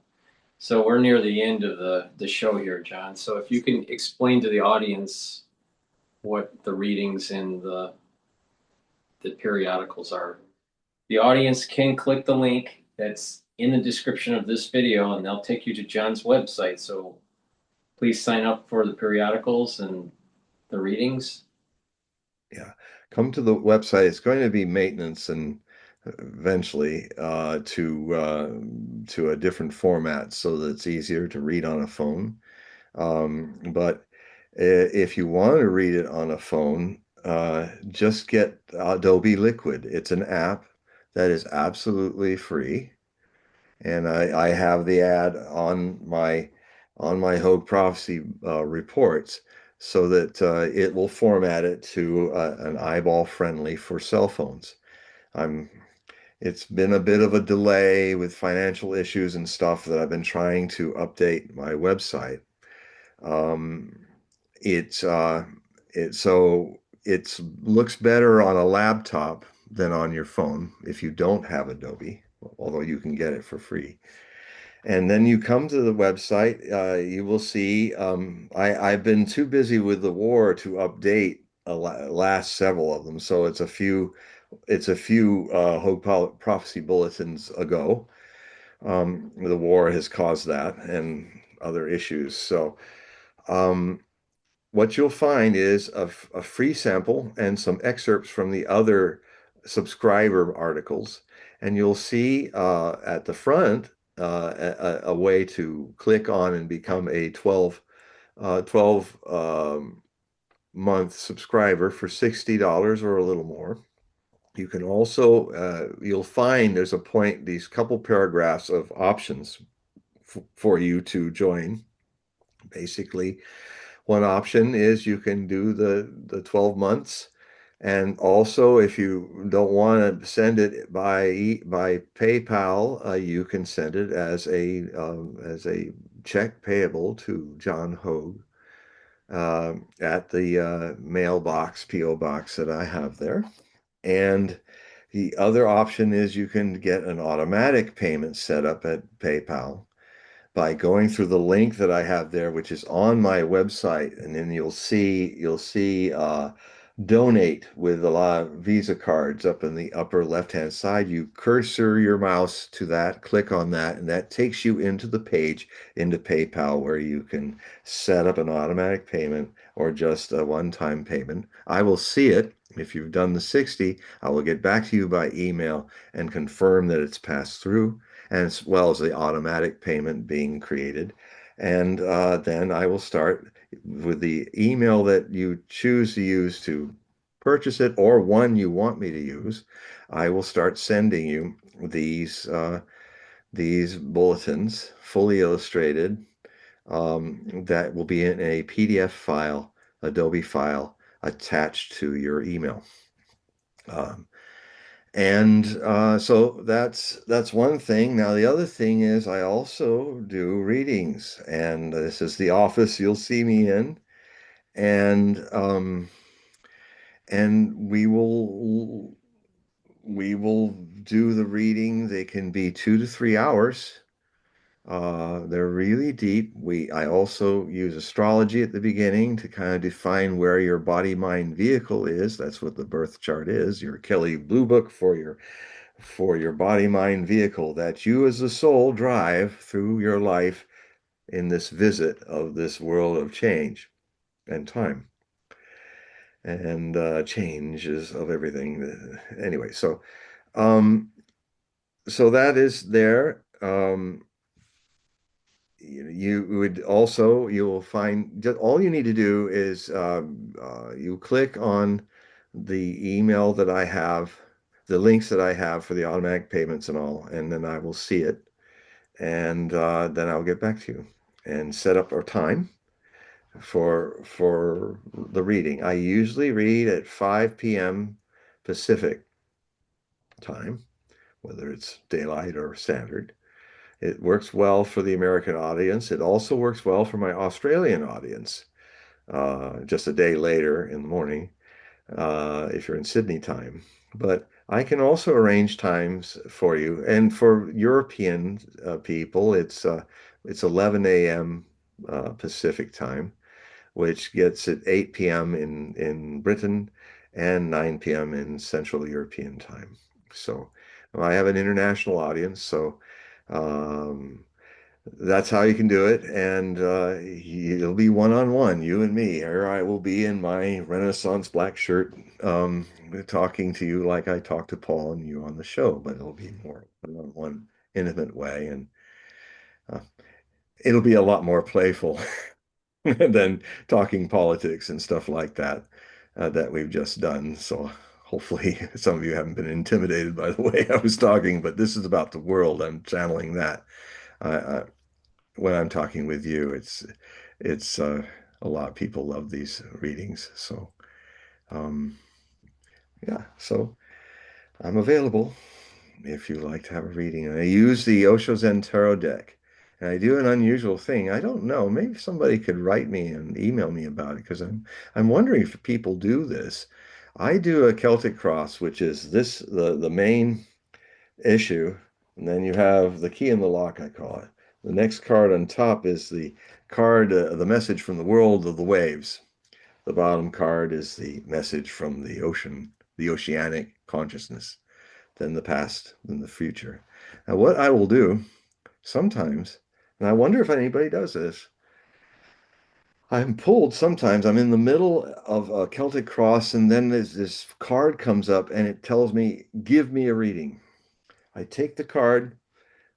Speaker 1: So we're near the end of the show here, John. So if you can explain to the audience what the readings and the periodicals are. The audience can click the link that's in the description of this video and they'll take you to John's website. So please sign up for the periodicals and the readings.
Speaker 2: Yeah, come to the website. It's going to be maintenance and eventually to a different format so that it's easier to read on a phone. But if you want to read it on a phone, just get Adobe Liquid. It's an app that is absolutely free, and I have the ad on my Hogue Prophecy reports so that it will format it to an eyeball friendly for cell phones. I'm It's been a bit of a delay with financial issues and stuff that I've been trying to update my website. Um, it's it so it's looks better on a laptop than on your phone if you don't have Adobe, although you can get it for free. And then you come to the website, you will see I've been too busy with the war to update last several of them, so it's a few prophecy bulletins ago. The war has caused that and other issues. So um, what you'll find is a free sample and some excerpts from the other subscriber articles. And you'll see at the front a way to click on and become a 12 month subscriber for $60 or a little more. You can also, you'll find there's a point, these couple paragraphs of options for you to join. Basically, one option is you can do the 12 months. And also, if you don't want to send it by PayPal, you can send it as a check payable to John Hogue at the mailbox PO box that I have there. And the other option is you can get an automatic payment set up at PayPal by going through the link that I have there, which is on my website, and then you'll see donate with a lot of Visa cards up in the upper left-hand side. You cursor your mouse to that, click on that, and that takes you into the page into PayPal where you can set up an automatic payment or just a one-time payment. I will see it. If you've done the 60, I will get back to you by email and confirm that it's passed through, and as well as the automatic payment being created. And then I will start with the email that you choose to use to purchase it or one you want me to use. I will start sending you these bulletins, fully illustrated, that will be in a PDF file, Adobe file, attached to your email. Um, and so that's one thing. Now the other thing is I also do readings, and this is the office you'll see me in, and we will do the reading. They can be 2 to 3 hours. They're really deep. I also use astrology at the beginning to kind of define where your body mind vehicle is. That's what the birth chart is, your Kelly Blue Book for your body mind vehicle that you as a soul drive through your life in this visit of this world of change and time and changes of everything. Anyway, um, so that is there. You would also, you will find just all you need to do is you click on the email that I have, the links that I have for the automatic payments and all, and then I will see it, and then I'll get back to you and set up our time for the reading. I usually read at 5 p.m. Pacific time, whether it's daylight or standard. It works well for the American audience. It also works well for my Australian audience, just a day later in the morning, if you're in Sydney time. But I can also arrange times for you. And for European people, it's It's 11 a.m. Pacific time, which gets at 8 p.m. in Britain and 9 p.m. in Central European time. So I have an international audience, so um, that's how you can do it. And it'll be one-on-one, you and me. Here I will be in my Renaissance black shirt, talking to you like I talk to Paul and you on the show, but it'll be more one-on-one, intimate way, and uh, it'll be a lot more playful than talking politics and stuff like that that we've just done. So hopefully some of you haven't been intimidated by the way I was talking, but this is about the world. I'm channeling that. I, when I'm talking with you, it's a lot of people love these readings. So um, yeah, so I'm available if you like to have a reading. And I use the Osho Zen Tarot deck. And I do an unusual thing. I don't know. Maybe somebody could write me and email me about it because I'm wondering if people do this. I do a Celtic cross, which is the main issue, and then you have the key in the lock, I call it. The next card on top is the card, the message from the world of the waves. The bottom card is the message from the ocean, the oceanic consciousness, then the past, then the future. Now, what I will do sometimes, and I wonder if anybody does this, I'm pulled sometimes. I'm in the middle of a Celtic cross, and then there's this card comes up and it tells me, give me a reading. I take the card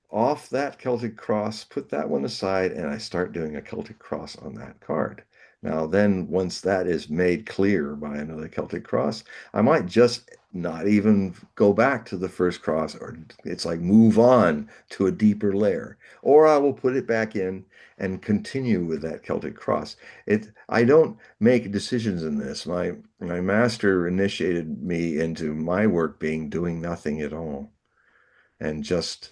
Speaker 2: off that Celtic cross, put that one aside, and I start doing a Celtic cross on that card. Now, then, once that is made clear by another Celtic cross, I might just not even go back to the first cross, or it's like move on to a deeper layer, or I will put it back in and continue with that Celtic cross. I don't make decisions in this. My master initiated me into my work being doing nothing at all and just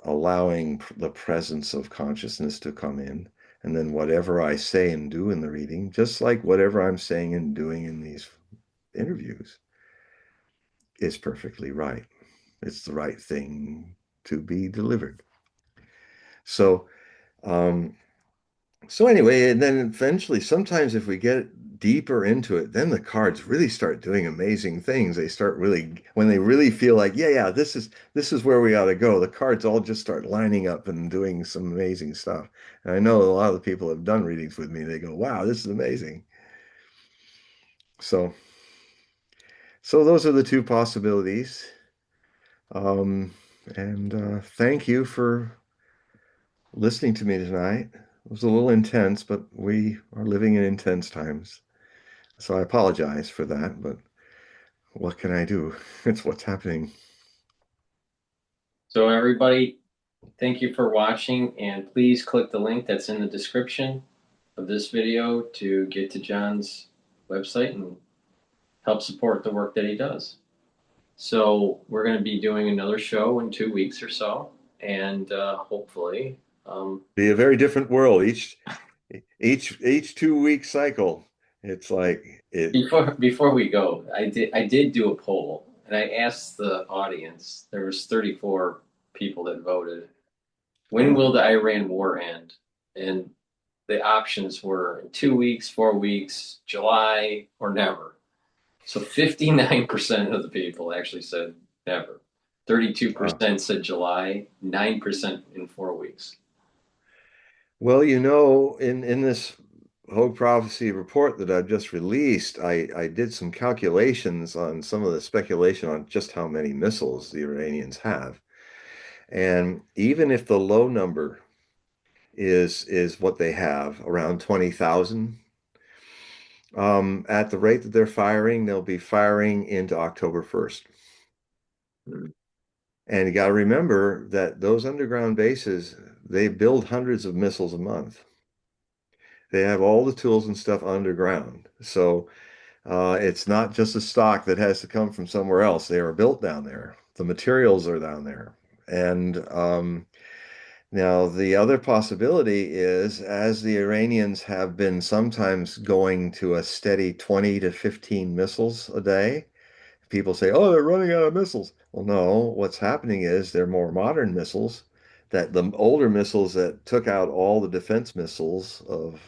Speaker 2: allowing the presence of consciousness to come in. And then whatever I say and do in the reading, just like whatever I'm saying and doing in these interviews, is perfectly right. It's the right thing to be delivered. So, um, so anyway, and then eventually, sometimes if we get deeper into it, then the cards really start doing amazing things. They start really, when they really feel like, yeah, this is where we ought to go. The cards all just start lining up and doing some amazing stuff. And I know a lot of the people have done readings with me. They go, wow, this is amazing. So, so those are the two possibilities. Um, and thank you for listening to me tonight. It was a little intense, but we are living in intense times. So I apologize for that, but what can I do? It's what's happening.
Speaker 1: So everybody, thank you for watching, and please click the link that's in the description of this video to get to John's website and help support the work that he does. So we're going to be doing another show in 2 weeks or so, and hopefully,
Speaker 2: Be a very different world each 2 week cycle. It's like it.
Speaker 1: before we go, I did do a poll, and I asked the audience. There was 34 people that voted. When will the Iran war end? And the options were in 2 weeks, 4 weeks, July, or never. So 59% of the people actually said never.
Speaker 2: Uh,
Speaker 1: 32% said July, 9% in 4 weeks.
Speaker 2: well, in this Hogue Prophecy report that I've just released, I did some calculations on some of the speculation on just how many missiles the Iranians have. And even if the low number is what they have, around 20,000, at the rate that they're firing, they'll be firing into October 1st. And you got to remember that those underground bases, they build hundreds of missiles a month. They have all the tools and stuff underground. So it's not just a stock that has to come from somewhere else. They are built down there. The materials are down there. And now the other possibility is, as the Iranians have been sometimes going to a steady 20 to 15 missiles a day, people say, oh, they're running out of missiles. Well, no, what's happening is they're more modern missiles, that the older missiles that took out all the defense missiles of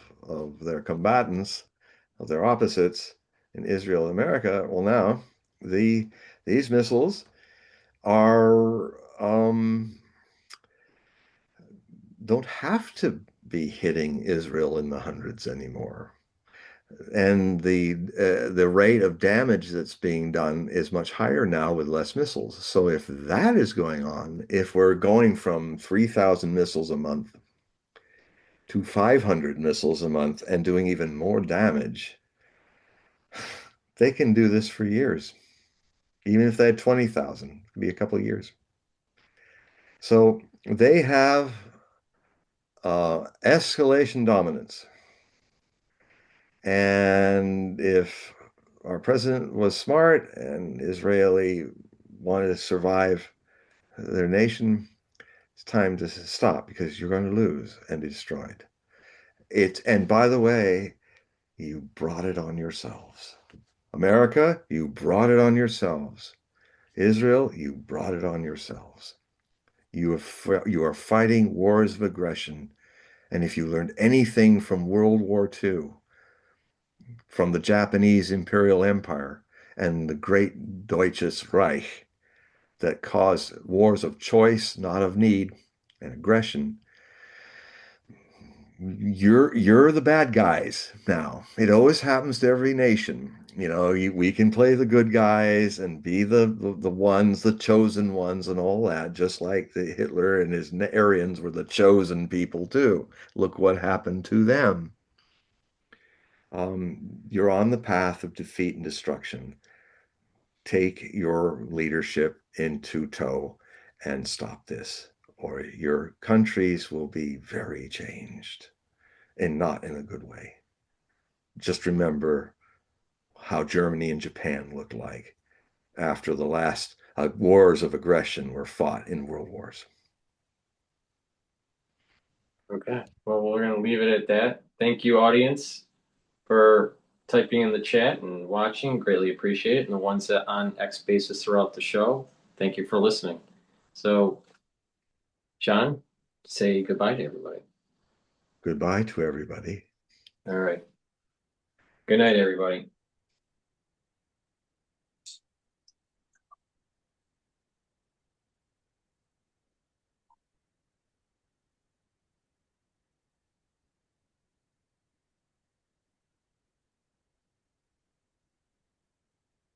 Speaker 2: their combatants, of their opposites in Israel and America, well, now the these missiles are don't have to be hitting Israel in the hundreds anymore. And the rate of damage that's being done is much higher now with less missiles. So if that is going on, if we're going from 3,000 missiles a month to 500 missiles a month and doing even more damage, they can do this for years. Even if they had 20,000, it could be a couple of years. So they have escalation dominance. And if our president was smart and Israeli wanted to survive their nation, it's time to stop because you're going to lose and be destroyed. And by the way, you brought it on yourselves. America, you brought it on yourselves. Israel, you brought it on yourselves. You are fighting wars of aggression. And if you learned anything from World War II, from the Japanese Imperial Empire and the great Deutsches Reich that caused wars of choice, not of need, and aggression, you're the bad guys now. It always happens to every nation. We can play the good guys and be the ones, the chosen ones, and all that, just like the Hitler and his Aryans were the chosen people too. Look what happened to them. You're on the path of defeat and destruction. Take your leadership into tow and stop this, or your countries will be very changed and not in a good way. Just remember how Germany and Japan looked like after the last wars of aggression were fought in world wars.
Speaker 1: Okay. Well, we're going to leave it at that. Thank you, audience, for typing in the chat and watching. Greatly appreciate it. And the ones that on X basis throughout the show, thank you for listening. So, John, say goodbye to everybody.
Speaker 2: Goodbye to everybody.
Speaker 1: All right. Good night, everybody.